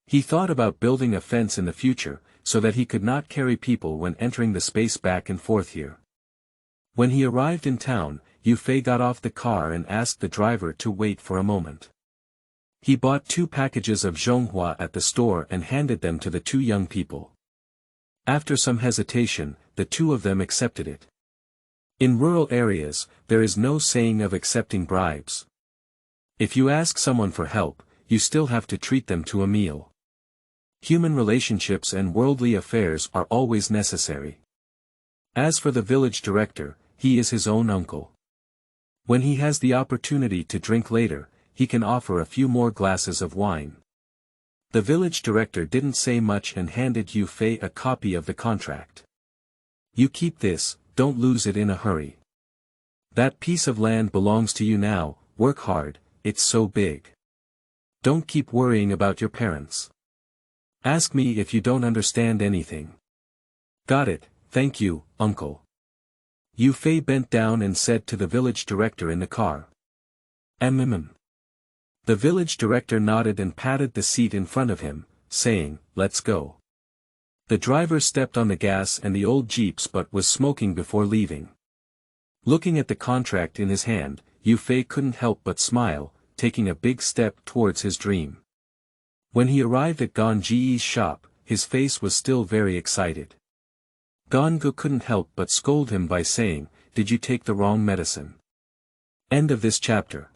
He thought about building a fence in the future, so that he could not carry people when entering the space back and forth here. When he arrived in town, Yu Fei got off the car and asked the driver to wait for a moment. He bought 2 packages of zhonghua at the store and handed them to the 2 young people. After some hesitation, the 2 of them accepted it. In rural areas, there is no saying of accepting bribes. If you ask someone for help, you still have to treat them to a meal. Human relationships and worldly affairs are always necessary. As for the village director, he is his own uncle. When he has the opportunity to drink later, he can offer a few more glasses of wine. The village director didn't say much and handed Yu Fei a copy of the contract. You keep this, don't lose it in a hurry. That piece of land belongs to you now, work hard, it's so big. Don't keep worrying about your parents. Ask me if you don't understand anything. Got it, thank you, uncle. Yu Fei bent down and said to the village director in the car. The village director nodded and patted the seat in front of him, saying, let's go. The driver stepped on the gas and the old jeeps but was smoking before leaving. Looking at the contract in his hand, Yu Fei couldn't help but smile, taking a big step towards his dream. When he arrived at Gan Ji's shop, his face was still very excited. Gan Gu couldn't help but scold him by saying, did you take the wrong medicine? End of this chapter.